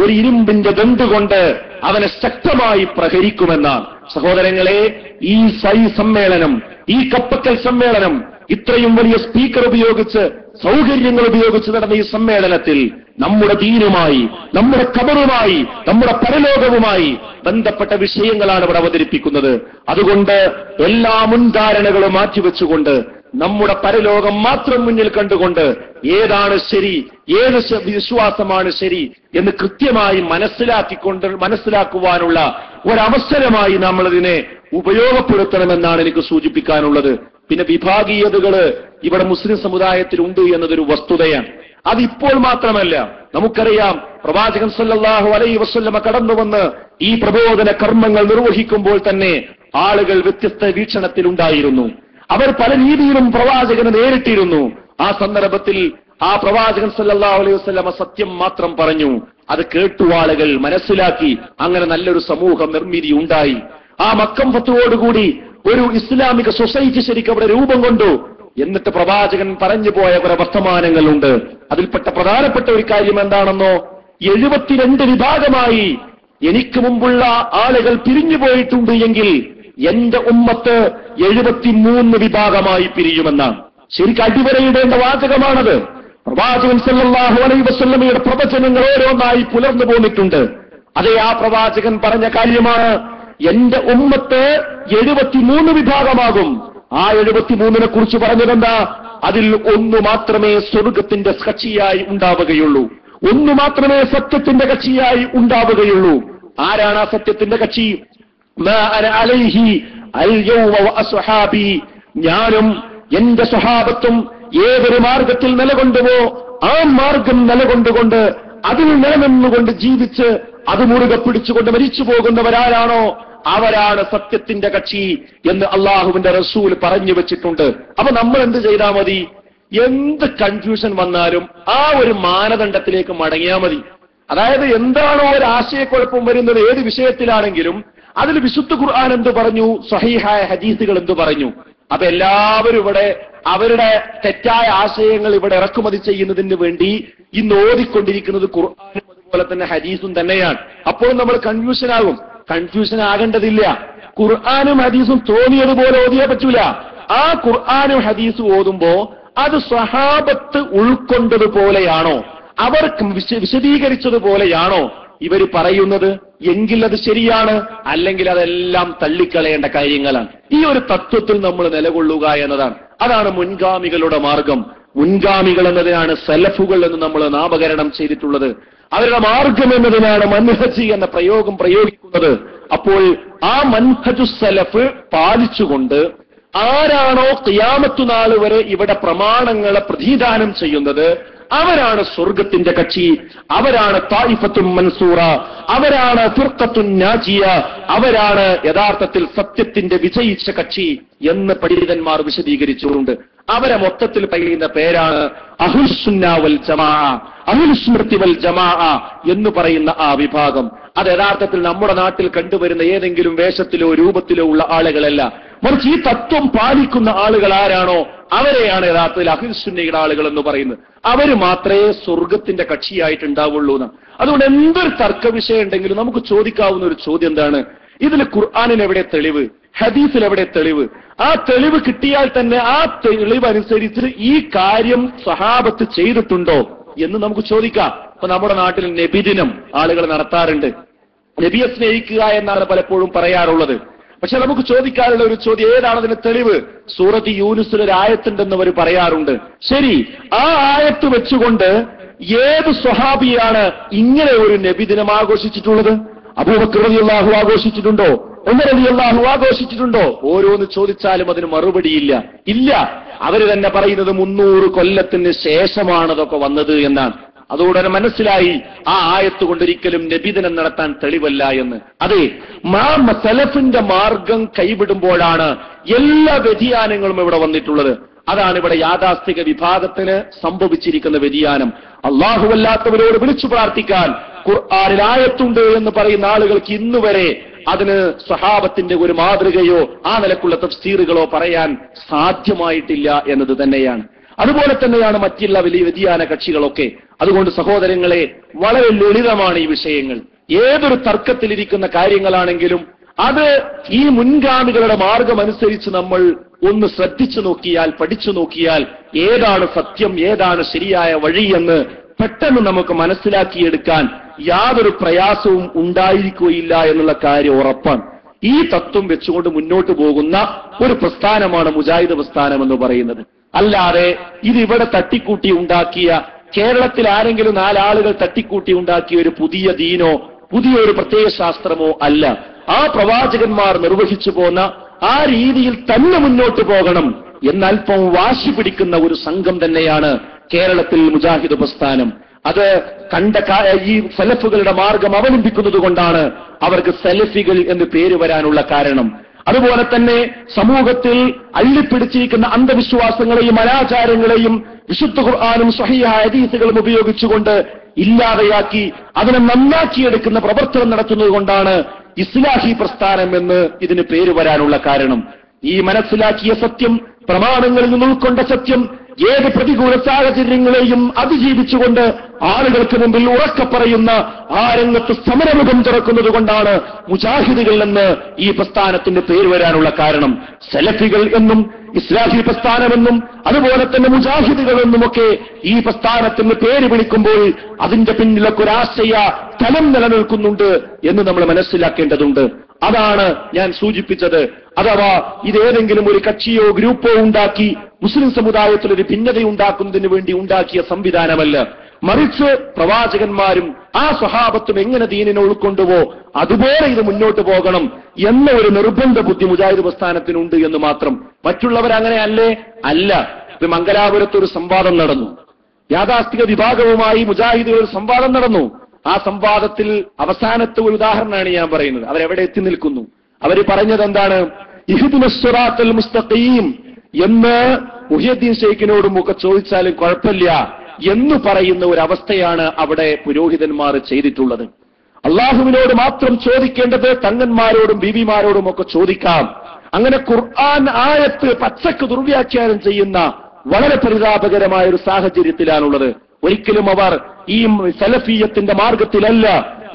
ഒരു ഇരുമ്പിന്റെ ദണ്ടുകൊണ്ട് അവനെ ശക്തമായി പ്രഹരിക്കുമെന്നാണ്. സഹോദരങ്ങളെ, ഈ സമ്മേളനം, ഈ കപ്പക്കൽ സമ്മേളനം, ഇത്രയും വലിയ സ്പീക്കർ ഉപയോഗിച്ച്, സൗകര്യങ്ങൾ ഉപയോഗിച്ച് നടന്ന ഈ സമ്മേളനത്തിൽ നമ്മുടെ ദീനുമായി, നമ്മുടെ ഖബറുമായി, നമ്മുടെ പരലോകവുമായി ബന്ധപ്പെട്ട വിഷയങ്ങളാണ് ഇവിടെ അവതരിപ്പിക്കുന്നത്. അതുകൊണ്ട് എല്ലാ മുൻധാരണകളും മാറ്റിവെച്ചുകൊണ്ട് നമ്മുടെ പരലോകം മാത്രം മുന്നിൽ കണ്ടുകൊണ്ട് ഏതാണ് ശരി, ഏത് വിശ്വാസമാണ് ശരി എന്ന് കൃത്യമായി മനസ്സിലാക്കുവാനുള്ള ഒരവസരമായി നമ്മളതിനെ ഉപയോഗപ്പെടുത്തണമെന്നാണ് എനിക്ക് സൂചിപ്പിക്കാനുള്ളത്. പിന്നെ വിഭാഗീയതകള് ഇവിടെ മുസ്ലിം സമുദായത്തിൽ ഉണ്ട് എന്നതൊരു വസ്തുതയാണ്. അതിപ്പോൾ മാത്രമല്ല, നമുക്കറിയാം പ്രവാചകൻ സല്ലല്ലാഹു അലൈഹി വസല്ലമ കടന്നുവന്ന് ഈ പ്രബോധന കർമ്മങ്ങൾ നിർവഹിക്കുമ്പോൾ തന്നെ ആളുകൾ വ്യത്യസ്ത വീക്ഷണത്തിലുണ്ടായിരുന്നു. അവർ പല രീതിയിലും പ്രവാചകനെ നേരിട്ടിരുന്നു. ആ സന്ദർഭത്തിൽ ആ പ്രവാചകൻ സല്ലല്ലാഹു അലൈഹി വസല്ലമ സത്യം മാത്രം പറഞ്ഞു. അത് കേട്ടു ആളുകൾ മനസ്സിലാക്കി. അങ്ങനെ നല്ലൊരു സമൂഹം നിർമ്മിതി ഉണ്ടായി. ആ മക്കം ഫത്വയോടുകൂടി ഒരു ഇസ്ലാമിക സൊസൈറ്റി ശരിക്കും അവിടെ രൂപം കൊണ്ടു. എന്നിട്ട് പ്രവാചകൻ പറഞ്ഞു പോയ കുറെ വർത്തമാനങ്ങളുണ്ട്. അതിൽപ്പെട്ട പ്രധാനപ്പെട്ട ഒരു കാര്യം എന്താണെന്നോ, 72 വിഭാഗമായി എനിക്ക് മുമ്പുള്ള ആളുകൾ പിരിഞ്ഞു പോയിട്ടുണ്ട് എങ്കിൽ എന്റെ ഉമ്മത്ത് 73 വിഭാഗമായി പിരിയുമെന്നാണ്. ശരിക്കും അടിവരയിടേണ്ട വാചകമാണത്. പ്രവാചകൻ സല്ലല്ലാഹു അലൈഹി വസല്ലമയുടെ പ്രവചനങ്ങൾ ഓരോന്നായി പുലർന്നു പോന്നിട്ടുണ്ട്. അതേ ആ പ്രവാചകൻ പറഞ്ഞ കാര്യമാണ്, എന്റെ ഉമ്മത്ത് 73 വിഭാഗമാകും. ആ 73നെ കുറിച്ച് പറഞ്ഞതെന്താ? അതിൽ ഒന്ന് മാത്രമേ സ്വർഗത്തിന്റെ കക്ഷിയായി ഉണ്ടാവുകയുള്ളൂ, ഒന്ന് മാത്രമേ സത്യത്തിന്റെ കക്ഷിയായി ഉണ്ടാവുകയുള്ളൂ. ആരാണ് ആ സത്യത്തിന്റെ കക്ഷി? മാ അന അലൈഹി അൽ യൗമ വഅസ്ഹാബി, ഞാനും എന്റെ സ്വഹാബത്തും ഏതൊരു മാർഗത്തിൽ നിലകൊണ്ടുവോ ആ മാർഗം നിലകൊണ്ടുകൊണ്ട് അതിൽ നിലനിന്നുകൊണ്ട് ജീവിച്ച് അത് മുറുകെ പിടിച്ചുകൊണ്ട് മരിച്ചു പോകുന്നവരാരാണോ അവരാണ് സത്യത്തിന്റെ കക്ഷി എന്ന് അള്ളാഹുവിന്റെ റസൂൽ പറഞ്ഞു വെച്ചിട്ടുണ്ട്. അപ്പൊ നമ്മൾ എന്ത് ചെയ്താൽ മതി? എന്ത് കൺഫ്യൂഷൻ വന്നാലും ആ ഒരു മാനദണ്ഡത്തിലേക്ക് മടങ്ങിയാൽ മതി. അതായത് എന്താണോ ഒരു ആശയക്കുഴപ്പം വരുന്നത് ഏത് വിഷയത്തിലാണെങ്കിലും അതിൽ വിശുദ്ധ ഖുർആൻ എന്ത് പറഞ്ഞു, സ്വഹീഹായ ഹദീസുകൾ എന്ത് പറഞ്ഞു. അപ്പൊ എല്ലാവരും ഇവിടെ അവരുടെ തെറ്റായ ആശയങ്ങൾ ഇവിടെ ഇറക്കുമതി ചെയ്യുന്നതിന് വേണ്ടി ഇന്ന് ഓതിക്കൊണ്ടിരിക്കുന്നത് ഖുർആനും അതുപോലെ തന്നെ ഹദീസും തന്നെയാണ്. അപ്പോൾ നമ്മൾ കൺഫ്യൂഷൻ ആകും. കൺഫ്യൂഷൻ ആകേണ്ടതില്ല. ഖുർആനും ഹദീസും തോന്നിയതുപോലെ ഓതിയേ പറ്റൂല. ആ ഖുർആനും ഹദീസും ഓതുമ്പോ അത് സ്വഹാബത്ത് ഉൾക്കൊണ്ടതുപോലെയാണോ, അവർ വിശദീകരിച്ചതുപോലെയാണോ ഇവർ പറയുന്നത് എങ്കിൽ അത് ശരിയാണ്, അല്ലെങ്കിൽ അതെല്ലാം തള്ളിക്കളയേണ്ട കാര്യങ്ങളാണ്. ഈ ഒരു തത്വത്തിൽ നമ്മൾ നിലകൊള്ളുക എന്നതാണ്. അതാണ് മുൻഗാമികളുടെ മാർഗം. മുൻഗാമികൾ എന്നതിനാണ് സലഫുകൾ എന്ന് നമ്മൾ നാമകരണം ചെയ്തിട്ടുള്ളത്. അവരുടെ മാർഗം എന്നതിനാണ് മൻഹജ് എന്ന പ്രയോഗം പ്രയോഗിക്കുന്നത്. അപ്പോൾ ആ മൻഹജു സലഫ് പാലിച്ചുകൊണ്ട് ആരാണോ ഖിയാമത്ത് നാൾ വരെ ഇവിടെ പ്രമാണങ്ങളെ പ്രതിദാനം ചെയ്യുന്നത് അവരാണ് സ്വർഗത്തിന്റെ കക്ഷി, അവരാണ് തായിഫത്തുൻ മൻസൂറ, അവരാണ് ഫിർഖത്തുൻ നാജിയ, അവരാണ് യഥാർത്ഥത്തിൽ സത്യത്തിന്റെ വിജയിച്ച കക്ഷി എന്ന് പണ്ഡിതന്മാർ വിശദീകരിച്ചുകൊണ്ട് അവരെ മൊത്തത്തിൽ പറയുന്ന പേരാണ് അഹ്ലുസുന്ന വൽ ജമാഅ, അഹ്ലുസുന്നത്തി വൽ ജമാഅ എന്ന് പറയുന്ന ആ വിഭാഗം. അത് യഥാർത്ഥത്തിൽ നമ്മുടെ നാട്ടിൽ കണ്ടുവരുന്ന ഏതെങ്കിലും വേഷത്തിലോ രൂപത്തിലോ ഉള്ള ആളുകളല്ല, മറിച്ച് ഈ തത്വം പാലിക്കുന്ന ആളുകൾ ആരാണോ അവരെയാണ് യഥാർത്ഥത്തിൽ അഹ്ലുസുന്നയുടെ ആളുകൾ എന്ന് പറയുന്നത്. അവര് മാത്രമേ സ്വർഗത്തിന്റെ കക്ഷിയായിട്ടുണ്ടാവുള്ളൂ എന്ന്. അതുകൊണ്ട് എന്തൊരു തർക്ക വിഷയം ഉണ്ടെങ്കിലും നമുക്ക് ചോദിക്കാവുന്ന ഒരു ചോദ്യം എന്താണ്? ഇതിൽ ഖുർആനിൽ എവിടെ തെളിവ്, ഹദീസിൽ എവിടെ തെളിവ്? ആ തെളിവ് കിട്ടിയാൽ തന്നെ ആ തെളിവ് അനുസരിച്ച് ഈ കാര്യം സഹാബത്ത് ചെയ്തിട്ടുണ്ടോ എന്ന് നമുക്ക് ചോദിക്കാം. ഇപ്പൊ നമ്മുടെ നാട്ടിൽ നബിദിനം ആളുകൾ നടത്താറുണ്ട്. നബിയെ സ്നേഹിക്കുക എന്നാണ് പലപ്പോഴും പറയാറുള്ളത്. പക്ഷെ നമുക്ക് ചോദിക്കാനുള്ള ഒരു ചോദ്യം, ഏതാണ് അതിന് തെളിവ്? സൂറത്ത് യൂനുസിൽ ഒരു ആയത്തുണ്ടെന്ന് അവർ പറയാറുണ്ട്. ശരി, ആ ആയത്ത് വെച്ചുകൊണ്ട് ഏത് സ്വഹാബിയാണ് ഇങ്ങനെ ഒരു നബിദിനം ആഘോഷിച്ചിട്ടുള്ളത്? അബൂബക്കർ റളിയല്ലാഹു ആഘോഷിച്ചിട്ടുണ്ടോ? ഉമർ റളിയല്ലാഹു ആഘോഷിച്ചിട്ടുണ്ടോ? ഓരോന്ന് ചോദിച്ചാലും അതിന് മറുപടിയില്ല. ഇല്ല, അവര് തന്നെ പറയുന്നത് 300 കൊല്ലത്തിന് ശേഷമാണ് അതൊക്കെ വന്നത് എന്നാണ്. അതോടെ മനസ്സിലായി ആ ആയത്ത് കൊണ്ടൊരിക്കലും നബിദിനം നടത്താൻ തെളിവല്ല എന്ന്. അതെ, സലഫിന്റെ മാർഗം കൈവിടുമ്പോഴാണ് എല്ലാ വ്യതിയാനങ്ങളും ഇവിടെ വന്നിട്ടുള്ളത്. അതാണ് ഇവിടെ യാഥാസ്ഥിക വിഭാഗത്തിന് സംഭവിച്ചിരിക്കുന്ന വ്യതിയാനം. അല്ലാഹുവല്ലാത്തവരോട് വിളിച്ചു പ്രാർത്ഥിക്കാൻ ഖുർആനിൽ ആയത്തുണ്ട് എന്ന് പറയുന്ന ആളുകൾക്ക് ഇന്നുവരെ അതിന് സ്വഹാബത്തിന്റെ ഒരു മാതൃകയോ ആ നിലക്കുള്ള തഫ്സീറുകളോ പറയാൻ സാധ്യമായിട്ടില്ല എന്നത് തന്നെയാണ്. അതുപോലെ തന്നെയാണ് മറ്റുള്ള വലിയ വ്യതിയാന കക്ഷികളൊക്കെ. അതുകൊണ്ട് സഹോദരങ്ങളെ, വളരെ ലളിതമാണ് ഈ വിഷയങ്ങൾ. ഏതൊരു തർക്കത്തിലിരിക്കുന്ന കാര്യങ്ങളാണെങ്കിലും അത് ഈ മുൻഗാമികളുടെ മാർഗമനുസരിച്ച് നമ്മൾ ഒന്ന് ശ്രദ്ധിച്ചു നോക്കിയാൽ, പഠിച്ചു നോക്കിയാൽ ഏതാണ് സത്യം, ഏതാണ് ശരിയായ വഴി എന്ന് പെട്ടെന്ന് നമുക്ക് മനസ്സിലാക്കിയെടുക്കാൻ യാതൊരു പ്രയാസവും ഉണ്ടായിരിക്കുകയില്ല എന്നുള്ള കാര്യം ഉറപ്പാണ്. ഈ തത്വം വെച്ചുകൊണ്ട് മുന്നോട്ട് പോകുന്ന ഒരു പ്രസ്ഥാനമാണ് മുജാഹിദ് പ്രസ്ഥാനം എന്ന് പറയുന്നത്. അല്ലാതെ ഇതിവിടെ തട്ടിക്കൂട്ടി ഉണ്ടാക്കിയ, കേരളത്തിൽ ആരെങ്കിലും 4 ആളുകൾ തട്ടിക്കൂട്ടി ഉണ്ടാക്കിയ ഒരു പുതിയ ദീനോ പുതിയൊരു പ്രത്യയശാസ്ത്രമോ അല്ല. ആ പ്രവാചകന്മാർ നിർവഹിച്ചു പോന്ന ആ രീതിയിൽ തന്നെ മുന്നോട്ട് പോകണം എന്നൽപ്പം വാശി പിടിക്കുന്ന ഒരു സംഘം തന്നെയാണ് കേരളത്തിൽ മുജാഹിദ് പ്രസ്ഥാനം. അത് കണ്ട ഈ സലഫുകളുടെ മാർഗം അവലംബിക്കുന്നത് കൊണ്ടാണ് അവർക്ക് സലഫികൾ എന്ന് പേര് വരാനുള്ള കാരണം. അതുപോലെ തന്നെ സമൂഹത്തിൽ അള്ളിപ്പിടിച്ചിരിക്കുന്ന അന്ധവിശ്വാസങ്ങളെയും അനാചാരങ്ങളെയും വിശുദ്ധ ഖുർആനും സ്വഹീഹായ ഹദീസുകളും ഉപയോഗിച്ചുകൊണ്ട് ഇല്ലാതെയാക്കി അതിനെ നന്നാക്കിയെടുക്കുന്ന പ്രവർത്തനം നടത്തുന്നത് കൊണ്ടാണ് ഇസ്ലാഹി പ്രസ്ഥാനം എന്ന് ഇതിന് പേര് വരാനുള്ള കാരണം. ഈ മനസ്സിലാക്കിയ സത്യം, പ്രമാണങ്ങളിൽ നിന്ന് ഉൾക്കൊണ്ട സത്യം, ഏത് പ്രതികൂല സാഹചര്യങ്ങളെയും അതിജീവിച്ചുകൊണ്ട് ആളുകൾക്ക് മുമ്പിൽ ഉറക്കെ പറയുന്ന ആ രംഗത്ത് സമരമുഖം തുറക്കുന്നത് കൊണ്ടാണ് മുജാഹിദുകൾ എന്ന് ഈ പ്രസ്ഥാനത്തിന്റെ പേര് വരാനുള്ള കാരണം. സലഫികൾ എന്നും ഇസ്ലാഹി പ്രസ്ഥാനമെന്നും അതുപോലെ തന്നെ മുജാഹിദുകൾ എന്നുമൊക്കെ ഈ പ്രസ്ഥാനത്തിന് പേര് വിളിക്കുമ്പോൾ അതിന്റെ പിന്നിലൊക്കെ ഒരാശയ തലം നിലനിൽക്കുന്നുണ്ട് എന്ന് നമ്മൾ മനസ്സിലാക്കേണ്ടതുണ്ട്. അതാണ് ഞാൻ സൂചിപ്പിച്ചത്. അഥവാ ഇതേതെങ്കിലും ഒരു കക്ഷിയോ ഗ്രൂപ്പോ ഉണ്ടാക്കി മുസ്ലിം സമുദായത്തിൽ ഒരു ഭിന്നതയുണ്ടാക്കുന്നതിന് വേണ്ടി ഉണ്ടാക്കിയ സംവിധാനമല്ല. മറിച്ച് പ്രവാചകന്മാരും ആ സ്വഹാബത്തും എങ്ങനെ ദീനിനെ ഉൾക്കൊണ്ടുവോ അതുപോലെ ഇത് മുന്നോട്ട് പോകണം എന്ന ഒരു നിർബന്ധ ബുദ്ധി മുജാഹിദ് പ്രസ്ഥാനത്തിനുണ്ട് എന്ന് മാത്രം. മറ്റുള്ളവരങ്ങനെ അല്ലേ? അല്ല. ഇപ്പൊ മംഗലാപുരത്ത് ഒരു സംവാദം നടന്നു. യാഥാസ്ഥിക വിഭാഗവുമായി മുജാഹിദുകൾ ഒരു സംവാദം നടന്നു. ആ സംവാദത്തിൽ അവസാനത്തെ ഒരു ഉദാഹരണമാണ് ഞാൻ പറയുന്നത്. അവരെവിടെ എത്തി നിൽക്കുന്നു? അവർ പറഞ്ഞത് എന്താണ്? ഇഹ്ദിനസ് സിറാത്തൽ മുസ്തഖീം എന്ന് മുഹിയുദ്ദീൻ ശൈഖിനോടും ഒക്കെ ചോദിച്ചാലും കുഴപ്പമില്ല എന്ന് പറയുന്ന ഒരു അവസ്ഥയാണ് അവിടെ പുരോഹിതന്മാർ ചെയ്തിട്ടുള്ളത്. അള്ളാഹുവിനോട് മാത്രം ചോദിക്കേണ്ടത് തങ്ങന്മാരോടും ബീവിമാരോടും ഒക്കെ ചോദിക്കാം. അങ്ങനെ ഖുർആൻ ആയത്ത് പച്ചക്ക് ദുർവ്യാഖ്യാനം ചെയ്യുന്ന വളരെ പരിതാപകരമായ ഒരു സാഹചര്യത്തിലാണുള്ളത്. ഒരിക്കലും അവർ ഈ സലഫിയത്തിന്റെ മാർഗത്തിലല്ല,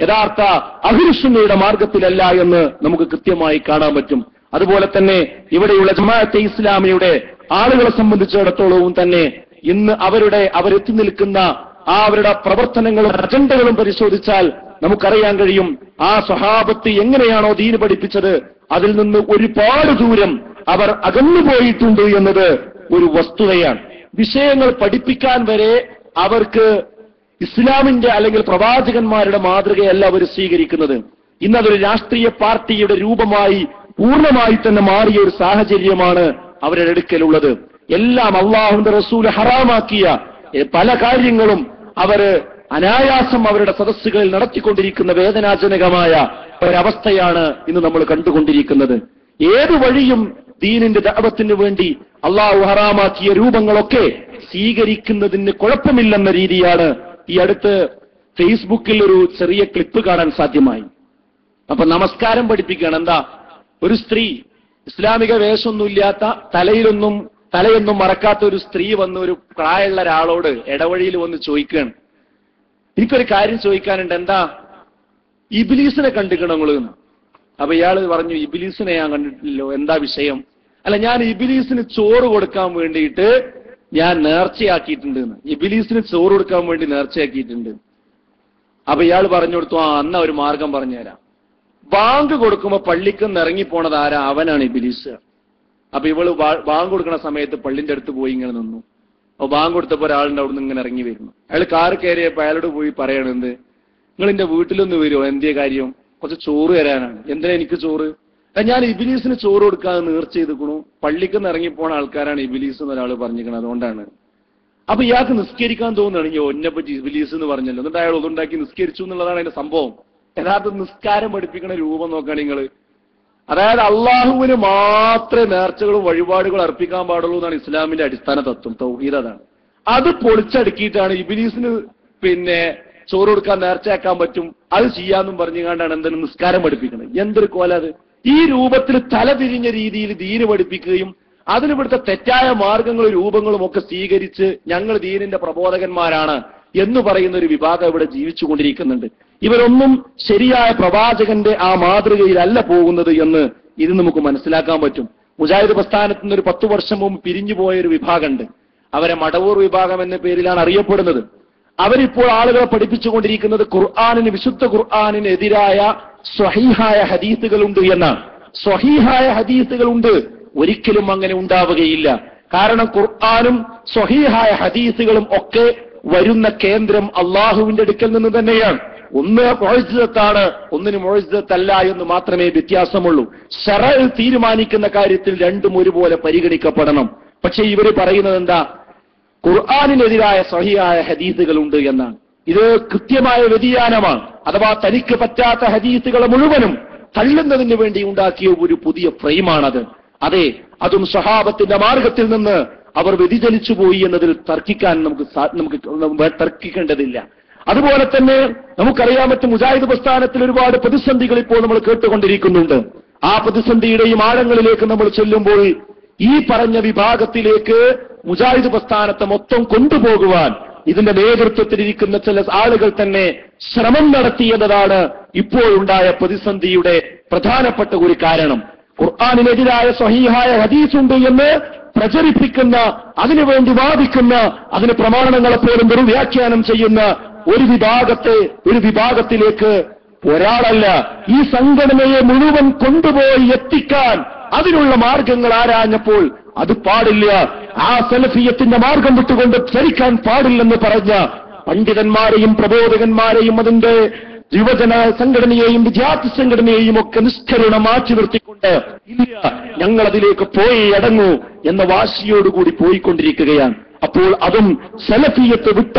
യഥാർത്ഥ അഹ്ലുസുന്നയുടെ മാർഗത്തിലല്ല എന്ന് നമുക്ക് കൃത്യമായി കാണാൻ പറ്റും. അതുപോലെ തന്നെ ഇവിടെയുള്ള ജമാഅത്തെ ഇസ്ലാമിയുടെ ആളുകളെ സംബന്ധിച്ചിടത്തോളവും തന്നെ ഇന്ന് അവരെത്തി നിൽക്കുന്ന അവരുടെ പ്രവർത്തനങ്ങളും അജണ്ടകളും പരിശോധിച്ചാൽ നമുക്കറിയാൻ കഴിയും ആ സ്വഹാബത്ത് എങ്ങനെയാണോ ദീന് പഠിപ്പിച്ചത് അതിൽ നിന്ന് ഒരുപാട് ദൂരം അവർ അകന്നുപോയിട്ടുണ്ട് എന്നത് ഒരു വസ്തുതയാണ്. വിഷയങ്ങൾ പഠിപ്പിക്കാൻ വരെ അവർക്ക് ഇസ്ലാമിന്റെ അല്ലെങ്കിൽ പ്രവാചകന്മാരുടെ മാതൃകയല്ല അവർ സ്വീകരിക്കുന്നത്. ഇന്നതൊരു രാഷ്ട്രീയ പാർട്ടിയുടെ രൂപമായി പൂർണ്ണമായി തന്നെ മാറിയ ഒരു സാഹചര്യമാണ് അവരുടെ അടുക്കലുള്ളത്. എല്ലാം അള്ളാഹുവിന്റെ റസൂല് ഹറാമാക്കിയ പല കാര്യങ്ങളും അവര് അനായാസം അവരുടെ സദസ്സുകളിൽ നടത്തിക്കൊണ്ടിരിക്കുന്ന വേദനാജനകമായ ഒരവസ്ഥയാണ് ഇന്ന് നമ്മൾ കണ്ടുകൊണ്ടിരിക്കുന്നത്. ഏത് വഴിയും ദീനിന്റെ ദഅവത്തിന് വേണ്ടി അള്ളാഹു ഹറാമാക്കിയ രൂപങ്ങളൊക്കെ സ്വീകരിക്കുന്നതിന് കുഴപ്പമില്ലെന്ന രീതിയാണ് ഈ അടുത്ത് ഫേസ്ബുക്കിൽ ഒരു ചെറിയ ക്ലിപ്പ് കാണാൻ സാധ്യമായി. അപ്പൊ നമസ്കാരം പഠിപ്പിക്കുകയാണ്. എന്താ? ഒരു സ്ത്രീ, ഇസ്ലാമിക വേഷമൊന്നുമില്ലാത്ത, തലയൊന്നും മറക്കാത്ത ഒരു സ്ത്രീ വന്ന് ഒരു പ്രായമുള്ള ഒരാളോട് ഇടവഴിയിൽ വന്ന് ചോദിക്കുകയാണ്, എനിക്കൊരു കാര്യം ചോദിക്കാനുണ്ട്, എന്താ ഇബ്ലീസിനെ കണ്ടിക്കണോ നിങ്ങള്? അപ്പൊ ഇയാള് പറഞ്ഞു, ഇബ്ലീസിനെ ഞാൻ കണ്ടിട്ടില്ലല്ലോ, എന്താ വിഷയം? അല്ല, ഞാൻ ഇബ്ലീസിന് ചോറ് കൊടുക്കാൻ വേണ്ടിയിട്ട് ഞാൻ നേർച്ചയാക്കിയിട്ടുണ്ട്. ഇബ്ലീസിന് ചോറ് കൊടുക്കാൻ വേണ്ടി നേർച്ചയാക്കിയിട്ടുണ്ട്. അപ്പൊ ഇയാൾ പറഞ്ഞു കൊടുത്തു, അന്ന ഒരു മാർഗം പറഞ്ഞുതരാം. ബാങ്ക് കൊടുക്കുമ്പോ പള്ളിക്കൊന്ന് ഇറങ്ങിപ്പോണത് ആരാ? അവനാണ് ഇബ്ലീസ്. അപ്പൊ ഇവള് ബാങ്ക് കൊടുക്കുന്ന സമയത്ത് പള്ളിന്റെ അടുത്ത് പോയി ഇങ്ങനെ നിന്നു. അപ്പൊ ബാങ്ക് കൊടുത്തപ്പോ ഒരാളുടെ അവിടെ നിന്ന് ഇങ്ങനെ ഇറങ്ങി വരുന്നു. അയാൾ കാർ കയറിയപ്പോ അയാളോട് പോയി പറയണത്, നിങ്ങൾ എന്റെ വീട്ടിലൊന്ന് വരുമോ? എന്തേ കാര്യം? കുറച്ച് ചോറ് തരാനാണ്. എന്തിനാ എനിക്ക് ചോറ്? ഞാൻ ഇബ്ലീസിന് ചോറ് കൊടുക്കാതെ നേർച്ച ചെയ്തിക്കണു. പള്ളിക്കൊന്ന് ഇറങ്ങിപ്പോണ ആൾക്കാരാണ് ഇബ്ലീസ് എന്ന് ഒരാൾ പറഞ്ഞിരിക്കണം, അതുകൊണ്ടാണ്. അപ്പൊ ഇയാൾക്ക് നിസ്കരിക്കാൻ തോന്നുകയാണെങ്കിൽ ഒന്നെ പറ്റി ഇബ്ലീസ് എന്ന് പറഞ്ഞല്ലോ, എന്നിട്ട് അയാൾ ഒതുണ്ടാക്കി നിസ്കരിച്ചു എന്നുള്ളതാണ് അതിന്റെ സംഭവം. യഥാർത്ഥ നിസ്കാരം പഠിപ്പിക്കുന്ന രൂപം നോക്കുകയാണ് നിങ്ങൾ. അതായത് അള്ളാഹുവിന് മാത്രമേ നേർച്ചകളും വഴിപാടുകളും അർപ്പിക്കാൻ പാടുള്ളൂ എന്നാണ് ഇസ്ലാമിന്റെ അടിസ്ഥാന തത്വം. തൗഹീദ് അതാണ്. അത് പൊളിച്ചടുക്കിയിട്ടാണ് ഇബ്ലീസിന് ചോറ് കൊടുക്കാൻ നേർച്ചയാക്കാൻ പറ്റും, അത് ചെയ്യാന്നും പറഞ്ഞുകൊണ്ടാണ് എന്തെങ്കിലും നിസ്കാരം പഠിപ്പിക്കുന്നത്. എന്തൊരു കോലത്! ഈ രൂപത്തിൽ തലതിരിഞ്ഞ രീതിയിൽ ദീന് പഠിപ്പിക്കുകയും അതിനിവിടുത്തെ തെറ്റായ മാർഗങ്ങളും രൂപങ്ങളും ഒക്കെ സ്വീകരിച്ച് ഞങ്ങൾ ദീനിന്റെ പ്രബോധകന്മാരാണ്, എന്ന് പറയുന്ന ഒരു വിഭാഗം ഇവിടെ ജീവിച്ചുകൊണ്ടിരിക്കുന്നുണ്ട്. ഇവരൊന്നും ശരിയായ പ്രവാചകന്റെ ആ മാതൃകയിലല്ല പോകുന്നത് എന്ന് ഇത് നമുക്ക് മനസ്സിലാക്കാൻ പറ്റും. മുജാഹിദ് പ്രസ്ഥാനത്തിൽ നിന്ന് ഒരു 10 വർഷം മുമ്പ് പിരിഞ്ഞുപോയ ഒരു വിഭാഗമുണ്ട്. അവരെ മടവൂർ വിഭാഗം എന്ന പേരിലാണ് അറിയപ്പെടുന്നത്. അവരിപ്പോൾ ആളുകളെ പഠിപ്പിച്ചുകൊണ്ടിരിക്കുന്നത് ഖുർആനിന്, വിശുദ്ധ ഖുർആനിന് എതിരായ സ്വഹീഹായ ഹദീസുകളുണ്ട് എന്നാണ്. സ്വഹീഹായ ഹദീസുകളുണ്ട്, ഒരിക്കലും അങ്ങനെ ഉണ്ടാവുകയില്ല. കാരണം ഖുർആനും സ്വഹീഹായ ഹദീസുകളും ഒക്കെ വരുന്ന കേന്ദ്രം അള്ളാഹുവിന്റെ അടുക്കൽ നിന്ന് തന്നെയാണ്. ഒന്ന് മുഅ്ജിസത്താണ്, ഒന്നിന് മുഅ്ജിസത്തല്ല എന്ന് മാത്രമേ വ്യത്യാസമുള്ളൂ. ശറഅ് തീരുമാനിക്കുന്ന കാര്യത്തിൽ രണ്ടും ഒരുപോലെ പരിഗണിക്കപ്പെടണം. പക്ഷെ ഇവര് പറയുന്നത് എന്താ? ഖുർആനിനെതിരായ സ്വഹീഹായ ഹദീസുകളുണ്ട് എന്നാണ്. ഇത് കൃത്യമായ വ്യതിയാനമാണ്. അഥവാ തനിക്ക് പറ്റാത്ത ഹദീസുകളെ മുഴുവനും തള്ളുന്നതിന് വേണ്ടി ഉണ്ടാക്കിയ ഒരു പുതിയ ഫ്രെയിമാണത്. അതെ, അതും സ്വഹാബത്തിന്റെ മാർഗത്തിൽ നിന്ന് അവർ വ്യതിചലിച്ചു പോയി എന്നതിൽ തർക്കിക്കാൻ നമുക്ക് തർക്കിക്കേണ്ടതില്ല. അതുപോലെ തന്നെ നമുക്കറിയാൻ പറ്റും, മുജാഹിദ് പ്രസ്ഥാനത്തിൽ ഒരുപാട് പ്രതിസന്ധികൾ ഇപ്പോൾ നമ്മൾ കേട്ടുകൊണ്ടിരിക്കുന്നുണ്ട്. ആ പ്രതിസന്ധിയുടെയും ആഴങ്ങളിലേക്ക് നമ്മൾ ചെല്ലുമ്പോൾ ഈ പറഞ്ഞ വിഭാഗത്തിലേക്ക് മുജാഹിദ് പ്രസ്ഥാനത്തെ മൊത്തം കൊണ്ടുപോകുവാൻ ഇതിന്റെ നേതൃത്വത്തിലിരിക്കുന്ന ചില ആളുകൾ തന്നെ ശ്രമം നടത്തിയെന്നതാണ് ഇപ്പോഴുണ്ടായ പ്രതിസന്ധിയുടെ പ്രധാനപ്പെട്ട ഒരു കാരണം. ഖുർആനിനെതിരായ സ്വഹീഹായ ഹദീസുണ്ട് എന്ന് പ്രചരിപ്പിക്കുന്ന, അതിനുവേണ്ടി വാദിക്കുന്ന, അതിന് പ്രമാണങ്ങളെപ്പോലും ദുർവ്യാഖ്യാനം ചെയ്യുന്ന ഒരു വിഭാഗത്തിലേക്ക് ഒരാളല്ല, ഈ സംഘടനയെ മുഴുവൻ കൊണ്ടുപോയി എത്തിക്കാൻ അതിനുള്ള മാർഗങ്ങൾ ആരാഞ്ഞപ്പോൾ അത് പാടില്ല, ആ സലഫിയത്തിന്റെ മാർഗം വിട്ടുകൊണ്ട് ചരിക്കാൻ പാടില്ലെന്ന് പറഞ്ഞ പണ്ഡിതന്മാരെയും പ്രബോധകന്മാരെയും അതിന്റെ യുവജന സംഘടനയെയും വിദ്യാർത്ഥി സംഘടനയെയും ഒക്കെ നിഷ്കരുണം മാറ്റി നിർത്തിക്കൊണ്ട് ഇല്ല, ഞങ്ങൾ അതിലേക്ക് പോയി അടങ്ങൂ എന്ന വാശിയോടുകൂടി പോയിക്കൊണ്ടിരിക്കുകയാണ്. അപ്പോൾ അതും സലഫിയത്ത് വിട്ട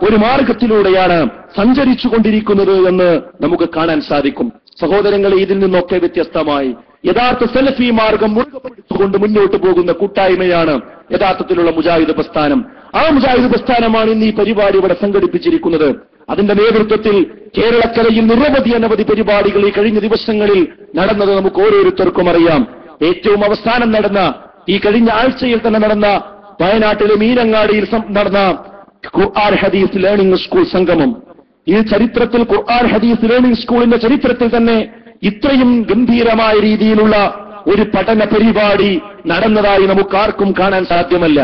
ഒരു മാർഗത്തിലൂടെയാണ് സഞ്ചരിച്ചു കൊണ്ടിരിക്കുന്നത് എന്ന് നമുക്ക് കാണാൻ സാധിക്കും. സഹോദരങ്ങളെ, ഇതിൽ നിന്നൊക്കെ വ്യത്യസ്തമായി യഥാർത്ഥ സലഫി മാർഗം മുറുകെ പിടിച്ചുകൊണ്ട് മുന്നോട്ട് പോകുന്ന കൂട്ടായ്മയാണ് യഥാർത്ഥത്തിലുള്ള മുജാഹിദ് പ്രസ്ഥാനം. ആ മുജാഹിദ് പ്രസ്ഥാനമാണ് ഇന്ന് ഈ പരിപാടി ഇവിടെ സംഘടിപ്പിച്ചിരിക്കുന്നത്. അതിന്റെ നേതൃത്വത്തിൽ കേരളക്കരയിൽ അനവധി പരിപാടികൾ ഈ കഴിഞ്ഞ ദിവസങ്ങളിൽ നടന്നത് നമുക്ക് ഓരോരുത്തർക്കും അറിയാം. ഏറ്റവും അവസാനം നടന്ന, ഈ കഴിഞ്ഞ ആഴ്ചയിൽ തന്നെ നടന്ന വയനാട്ടിലെ മീനങ്ങാടിയിൽ നടന്ന ഖുർആൻ ഹദീസ് ലേണിംഗ് സ്കൂൾ സംഗമം, ഈ ചരിത്രത്തിൽ ഖുർആൻ ഹദീസ് ലേണിംഗ് സ്കൂളിന്റെ ചരിത്രത്തിൽ തന്നെ ഇത്രയും ഗംഭീരമായ രീതിയിലുള്ള ഒരു പഠന പരിപാടി നടന്നതായി നമുക്കാർക്കും കാണാൻ സാധ്യമല്ല.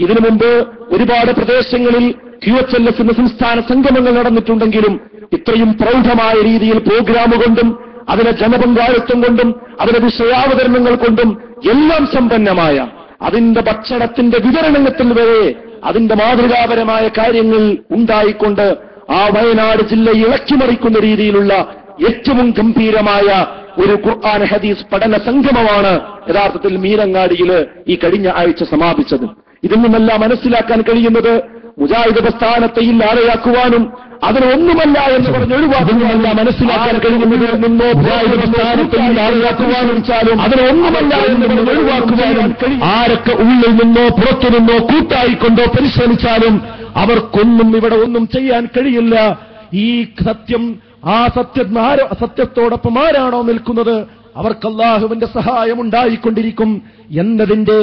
ഇതിനു മുമ്പ് ഒരുപാട് പ്രദേശങ്ങളിൽ QHLS സംസ്ഥാന സംഗമങ്ങൾ നടന്നിട്ടുണ്ടെങ്കിലും ഇത്രയും പ്രൗഢമായ രീതിയിൽ പ്രോഗ്രാം കൊണ്ടും അതിലെ ജനപങ്കാളിത്തം കൊണ്ടും അതിലെ വിഷയാവതരണങ്ങൾ കൊണ്ടും എല്ലാം സമ്പന്നമായ, അതിന്റെ ഭക്ഷണത്തിന്റെ വിതരണത്തിൽ വരെ അതിന്റെ മാതൃകാപരമായ കാര്യങ്ങൾ ഉണ്ടായിക്കൊണ്ട് ആ വയനാട് ജില്ലയെ ഇളക്കിമറിക്കുന്ന രീതിയിലുള്ള ഏറ്റവും ഗംഭീരമായ ഒരു ഖുർആൻ ഹദീസ് പഠന സംഗമമാണ് യഥാർത്ഥത്തിൽ മീനങ്ങാടിയിൽ ഈ കഴിഞ്ഞ ആഴ്ച സമാപിച്ചത്. ഇതിൽ നിന്നെല്ലാം മനസ്സിലാക്കാൻ കഴിയുന്നത് മുജാഹിദ് പ്രസ്ഥാനത്തെ ഇല്ലാതെയാക്കുവാനും അതിനൊന്നുമല്ല എന്ന് പറഞ്ഞ് ഒഴിവാക്കുന്നുമല്ല മനസ്സിലാക്കാൻ കഴിയുന്നത് നിന്നോ മുജാഹിദ് പ്രസ്ഥാനത്തെ ഇല്ലാതെയാക്കുവാനും അതിനൊന്നുമല്ല എന്ന് പറഞ്ഞ് ഒഴിവാക്കുവാനും ആരൊക്കെ ഉള്ളിൽ നിന്നോ പുറത്തു നിന്നോ കൂട്ടായിക്കൊണ്ടോ പരിശ്രമിച്ചാലും അവർക്കൊന്നും ഇവിടെ ഒന്നും ചെയ്യാൻ കഴിയില്ല. ഈ സത്യം, ആ സത്യത്തോടൊപ്പം ആരാണോ നിൽക്കുന്നത് അവർക്ക് അല്ലാഹുവിന്റെ സഹായം ഉണ്ടായിക്കൊണ്ടിരിക്കും എന്നതിന്റെ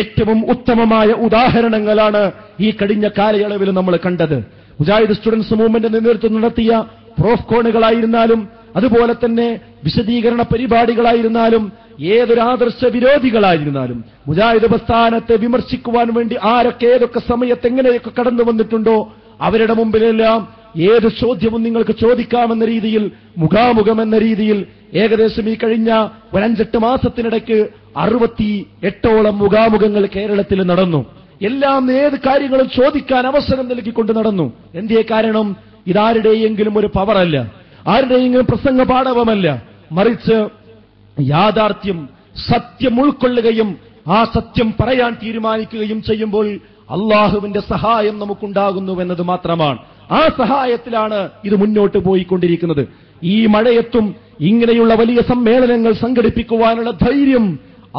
ഏറ്റവും ഉത്തമമായ ഉദാഹരണങ്ങളാണ് ഈ കഴിഞ്ഞ കാലയളവിൽ നമ്മൾ കണ്ടത്. മുജാഹിദ് സ്റ്റുഡൻസ് മൂവ്മെന്റിന്റെ നേതൃത്വം നടത്തിയ പ്രോഫ്കോണുകളായിരുന്നാലും അതുപോലെ തന്നെ വിശദീകരണ പരിപാടികളായിരുന്നാലും ഏതൊരു ആദർശ വിരോധികളായിരുന്നാലും മുജാഹിദ് പ്രസ്ഥാനത്തെ വിമർശിക്കുവാൻ വേണ്ടി ആരൊക്കെ ഏതൊക്കെ സമയത്ത് എങ്ങനെയൊക്കെ കടന്നു വന്നിട്ടുണ്ടോ അവരുടെ മുമ്പിലെല്ലാം ഏത് ചോദ്യവും നിങ്ങൾക്ക് ചോദിക്കാമെന്ന രീതിയിൽ, മുഖാമുഖം എന്ന രീതിയിൽ ഏകദേശം ഈ കഴിഞ്ഞ 5-8 മാസത്തിനിടയ്ക്ക് 68ഓളം മുഖാമുഖങ്ങൾ കേരളത്തിൽ നടന്നു. എല്ലാം ഏത് കാര്യങ്ങളും ചോദിക്കാൻ അവസരം നൽകിക്കൊണ്ട് നടന്നു. എന്തേ കാരണം? ഇതാരുടെയെങ്കിലും ഒരു പവറല്ല, ആരുടെയെങ്കിലും പ്രസംഗ പാടവമല്ല, മറിച്ച് യാഥാർത്ഥ്യം, സത്യം ഉൾക്കൊള്ളുകയും ആ സത്യം പറയാൻ തീരുമാനിക്കുകയും ചെയ്യുമ്പോൾ അള്ളാഹുവിന്റെ സഹായം നമുക്കുണ്ടാകുന്നുവെന്നത് മാത്രമാണ്. ആ സഹായത്തിലാണ് ഇത് മുന്നോട്ട് പോയിക്കൊണ്ടിരിക്കുന്നത്. ഈ മഴയത്തും ഇങ്ങനെയുള്ള വലിയ സമ്മേളനങ്ങൾ സംഘടിപ്പിക്കുവാനുള്ള ധൈര്യം,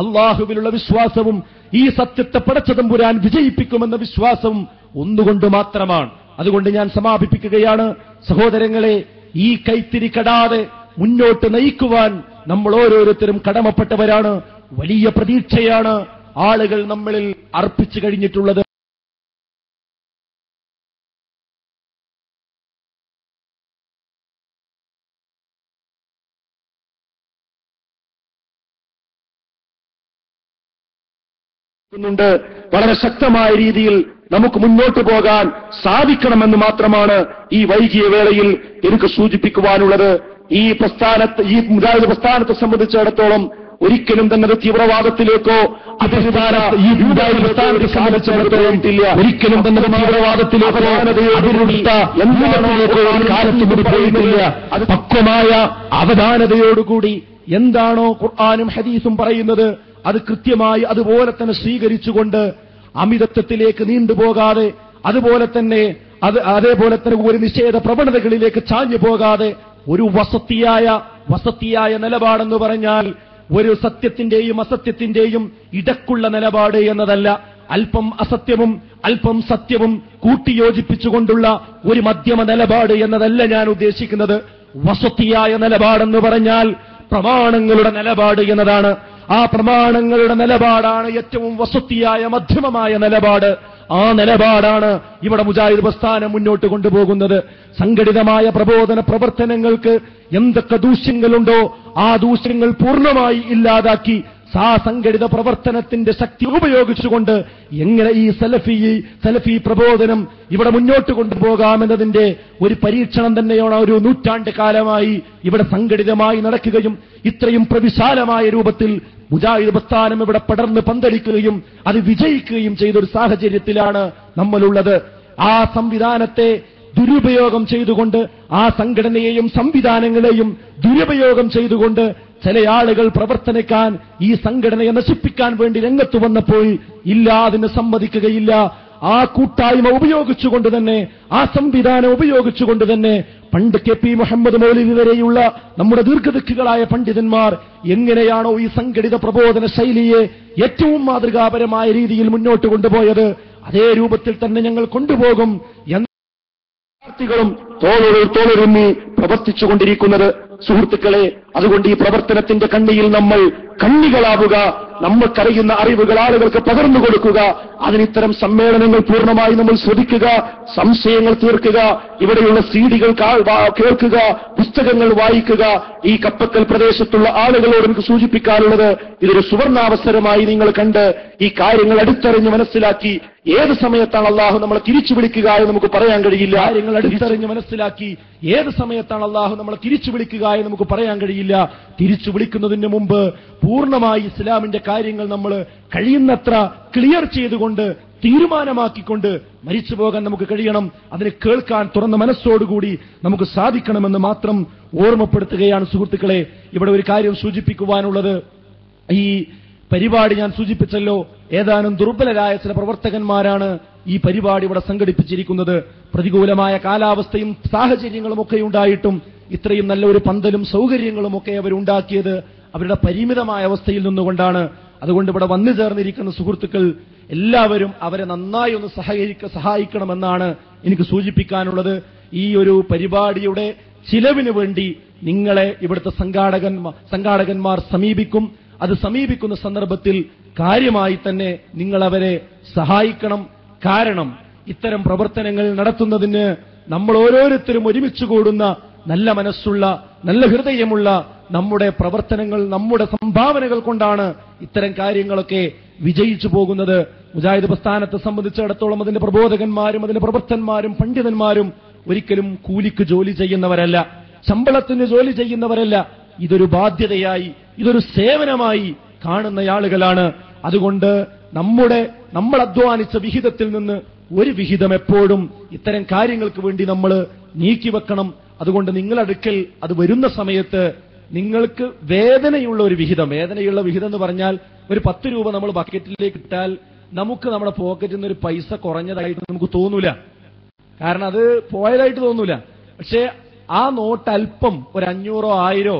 അള്ളാഹുവിലുള്ള വിശ്വാസവും ഈ സത്യത്തെ പടച്ചതമ്പുരാൻ വിജയിപ്പിക്കുമെന്ന വിശ്വാസവും ഒന്നുകൊണ്ട് മാത്രമാണ്. അതുകൊണ്ട് ഞാൻ സമാപിപ്പിക്കുകയാണ്. സഹോദരങ്ങളെ, ഈ കൈത്തിരി കെടാതെ മുന്നോട്ട് നയിക്കുവാൻ നമ്മൾ ഓരോരുത്തരും കടമപ്പെട്ടവരാണ്. വലിയ പ്രതീക്ഷയാണ് ആളുകൾ നമ്മളിൽ അർപ്പിച്ചു കഴിഞ്ഞിട്ടുള്ളത്. ുന്നുണ്ട്. വളരെ ശക്തമായ രീതിയിൽ നമുക്ക് മുന്നോട്ട് പോകാൻ സാധിക്കണമെന്ന് മാത്രമാണ് ഈ വൈകിയ വേളയിൽ എനിക്ക് സൂചിപ്പിക്കുവാനുള്ളത്. ഈ മുജാഹിദ് പ്രസ്ഥാനത്തെ സംബന്ധിച്ചിടത്തോളം ഒരിക്കലും തന്നെ അത് തീവ്രവാദത്തിലേക്കോ ഈ മുജാഹിദ് പ്രസ്ഥാനത്തെ സംബന്ധിച്ചിടത്തോളം ഒരിക്കലും തന്നെ തീവ്രവാദത്തിലേക്കോ കാലത്തുകൂടി പോയിട്ടില്ല. അത് പക്വമായ അവധാനതയോടുകൂടി എന്താണോ ഖുർആനും ഹദീസും പറയുന്നത് അത് കൃത്യമായി അതുപോലെ തന്നെ സ്വീകരിച്ചുകൊണ്ട് അമിതത്വത്തിലേക്ക് നീണ്ടുപോകാതെ അതേപോലെ തന്നെ ഒരു നിഷേധ പ്രവണതകളിലേക്ക് ചാഞ്ഞു പോകാതെ ഒരു വസത്തിയായ നിലപാടെന്ന് പറഞ്ഞാൽ ഒരു സത്യത്തിന്റെയും അസത്യത്തിന്റെയും ഇടക്കുള്ള നിലപാട് എന്നതല്ല. അല്പം അസത്യവും അല്പം സത്യവും കൂട്ടിയോജിപ്പിച്ചുകൊണ്ടുള്ള ഒരു മധ്യമ നിലപാട് എന്നതല്ല ഞാൻ ഉദ്ദേശിക്കുന്നത്. വസത്തിയായ നിലപാടെന്ന് പറഞ്ഞാൽ പ്രമാണങ്ങളുടെ നിലപാട് എന്നതാണ്. ആ പ്രമാണങ്ങളുടെ നിലപാടാണ് ഏറ്റവും വസത്തിയായ മധ്യമമായ നിലപാട്. ആ നിലപാടാണ് ഇവിടെ മുജാഹിദ് പ്രസ്ഥാനം മുന്നോട്ട് കൊണ്ടുപോകുന്നത്. സംഘടിതമായ പ്രബോധന പ്രവർത്തനങ്ങൾക്ക് എന്തൊക്കെ ദൂഷ്യങ്ങളുണ്ടോ ആ ദൂഷ്യങ്ങൾ പൂർണ്ണമായി ഇല്ലാതാക്കി സംഘടിത പ്രവർത്തനത്തിന്റെ ശക്തി ഉപയോഗിച്ചുകൊണ്ട് എങ്ങനെ ഈ സലഫി പ്രബോധനം ഇവിടെ മുന്നോട്ട് കൊണ്ടുപോകാമെന്നതിന്റെ ഒരു പരീക്ഷണം തന്നെയാണ് ഒരു നൂറ്റാണ്ട് കാലമായി ഇവിടെ സംഘടിതമായി നടക്കുകയും ഇത്രയും പ്രവിശാലമായ രൂപത്തിൽ മുജാഹിദ് പ്രസ്ഥാനം ഇവിടെ പടർന്ന് പന്തലിക്കുകയും അത് വിജയിക്കുകയും ചെയ്തൊരു സാഹചര്യത്തിലാണ് നമ്മളുള്ളത്. ആ സംവിധാനത്തെ ദുരുപയോഗം ചെയ്തുകൊണ്ട് ആ സംഘടനയെയും സംവിധാനങ്ങളെയും ദുരുപയോഗം ചെയ്തുകൊണ്ട് ചില ആളുകൾ പ്രവർത്തനിക്കാൻ ഈ സംഘടനയെ നശിപ്പിക്കാൻ വേണ്ടി രംഗത്ത് വന്നപ്പോൾ ഇല്ല, അതിന് സമ്മതിക്കുകയില്ല. ആ കൂട്ടായ്മ ഉപയോഗിച്ചുകൊണ്ട് തന്നെ ആ സംവിധാനം ഉപയോഗിച്ചുകൊണ്ട് തന്നെ പണ്ട് KP മുഹമ്മദ് മൗലവി വരെയുള്ള നമ്മുടെ ദീർഘദൃക്ഷികളായ പണ്ഡിതന്മാർ എങ്ങനെയാണോ ഈ സംഘടിത പ്രബോധന ശൈലിയെ ഏറ്റവും മാതൃകാപരമായ രീതിയിൽ മുന്നോട്ട് കൊണ്ടുപോയത് അതേ രൂപത്തിൽ തന്നെ ഞങ്ങൾ കൊണ്ടുപോകും വിദ്യാർത്ഥികളും തോളൊരുമ്മി പ്രവർത്തിച്ചുകൊണ്ടിരിക്കുന്നത്. സുഹൃത്തുക്കളെ, അതുകൊണ്ട് ഈ പ്രവർത്തനത്തിന്റെ കണ്ണിയിൽ നമ്മൾ കണ്ണികളാവുക, നമ്മൾക്കറിയുന്ന അറിവുകൾ ആളുകൾക്ക് പകർന്നു കൊടുക്കുക. അതിനിത്തരം സമ്മേളനങ്ങൾ പൂർണ്ണമായി നമ്മൾ ശ്രദ്ധിക്കുക, സംശയങ്ങൾ തീർക്കുക, ഇവിടെയുള്ള CD-കൾ കേൾക്കുക, പുസ്തകങ്ങൾ വായിക്കുക. ഈ കപ്പക്കൽ പ്രദേശത്തുള്ള ആളുകളോട് എനിക്ക് സൂചിപ്പിക്കാനുള്ളത് ഇതൊരു സുവർണാവസരമായി നിങ്ങൾ കണ്ട് ഈ കാര്യങ്ങൾ അടുത്തറിഞ്ഞ് മനസ്സിലാക്കി ഏത് സമയത്താണ് അള്ളാഹു നമ്മളെ തിരിച്ചു വിളിക്കുക എന്ന് നമുക്ക് പറയാൻ കഴിയില്ല. കാര്യങ്ങൾ അടുത്തറിഞ്ഞ് മനസ്സിലാക്കി ഏത് സമയത്താണ് അള്ളാഹു നമ്മളെ തിരിച്ചു വിളിക്കുക എന്ന് നമുക്ക് പറയാൻ കഴിയില്ല. തിരിച്ചു വിളിക്കുന്നതിന് മുമ്പ് പൂർണ്ണമായി ഇസ്ലാമിന്റെ കാര്യങ്ങൾ നമ്മൾ കഴിയുന്നത്ര ക്ലിയർ ചെയ്തുകൊണ്ട് തീരുമാനമാക്കിക്കൊണ്ട് മരിച്ചു പോകാൻ നമുക്ക് കഴിയണം. അതിനെ കേൾക്കാൻ തുറന്ന മനസ്സോടുകൂടി നമുക്ക് സാധിക്കണമെന്ന് മാത്രം ഓർമ്മപ്പെടുത്തുകയാണ്. സുഹൃത്തുക്കളെ, ഇവിടെ ഒരു കാര്യം സൂചിപ്പിക്കുവാനുള്ളത്, ഈ പരിപാടി ഞാൻ സൂചിപ്പിച്ചല്ലോ, ഏതാനും ദുർബലരായ ചില പ്രവർത്തകന്മാരാണ് ഈ പരിപാടി ഇവിടെ സംഘടിപ്പിച്ചിരിക്കുന്നത്. പ്രതികൂലമായ കാലാവസ്ഥയും സാഹചര്യങ്ങളും ഒക്കെ ഉണ്ടായിട്ടും ഇത്രയും നല്ലൊരു പന്തലും സൗകര്യങ്ങളും ഒക്കെ അവരുണ്ടാക്കിയത് അവരുടെ പരിമിതമായ അവസ്ഥയിൽ നിന്നുകൊണ്ടാണ്. അതുകൊണ്ട് ഇവിടെ വന്നു ചേർന്നിരിക്കുന്ന സുഹൃത്തുക്കൾ എല്ലാവരും അവരെ നന്നായി ഒന്ന് സഹായിക്കണമെന്നാണ് എനിക്ക് സൂചിപ്പിക്കാനുള്ളത്. ഈ ഒരു പരിപാടിയുടെ ചിലവിന് വേണ്ടി നിങ്ങളെ ഇവിടുത്തെ സംഘാടകന്മാർ സമീപിക്കും. അത് സമീപിക്കുന്ന സന്ദർഭത്തിൽ കാര്യമായി തന്നെ നിങ്ങൾ അവരെ സഹായിക്കണം. കാരണം ഇത്തരം പ്രവർത്തനങ്ങൾ നടത്തുന്നതിന് നമ്മൾ ഓരോരുത്തരും ഒരുമിച്ച് കൂടുന്ന നല്ല മനസ്സുള്ള നല്ല ഹൃദയമുള്ള നമ്മുടെ പ്രവർത്തനങ്ങൾ, നമ്മുടെ സംഭാവനകൾ കൊണ്ടാണ് ഇത്തരം കാര്യങ്ങളൊക്കെ വിജയിച്ചു പോകുന്നത്. മുജാഹിദ് പ്രസ്ഥാനത്തെ സംബന്ധിച്ചിടത്തോളം അതിന്റെ പ്രബോധകന്മാരും അതിന്റെ പ്രവർത്തകന്മാരും പണ്ഡിതന്മാരും ഒരിക്കലും കൂലിക്ക് ജോലി ചെയ്യുന്നവരല്ല, ശമ്പളത്തിന് ജോലി ചെയ്യുന്നവരല്ല. ഇതൊരു ബാധ്യതയായി, ഇതൊരു സേവനമായി കാണുന്ന ആളുകളാണ്. അതുകൊണ്ട് നമ്മൾ അധ്വാനിച്ച വിഹിതത്തിൽ നിന്ന് ഒരു വിഹിതം എപ്പോഴും ഇത്തരം കാര്യങ്ങൾക്ക് വേണ്ടി നമ്മൾ നീക്കിവെക്കണം. അതുകൊണ്ട് നിങ്ങളടുക്കൽ അത് വരുന്ന സമയത്ത് നിങ്ങൾക്ക് വേദനയുള്ള വിഹിതം എന്ന് പറഞ്ഞാൽ ഒരു 10 രൂപ നമ്മൾ ബക്കറ്റിലേക്ക് ഇട്ടാൽ നമുക്ക് നമ്മുടെ പോക്കറ്റിൽ നിന്ന് ഒരു പൈസ കുറഞ്ഞതായിട്ട് നമുക്ക് തോന്നൂല, കാരണം അത് പോയതായിട്ട് തോന്നൂല. പക്ഷേ ആ നോട്ട് അല്പം ഒരു 500 1000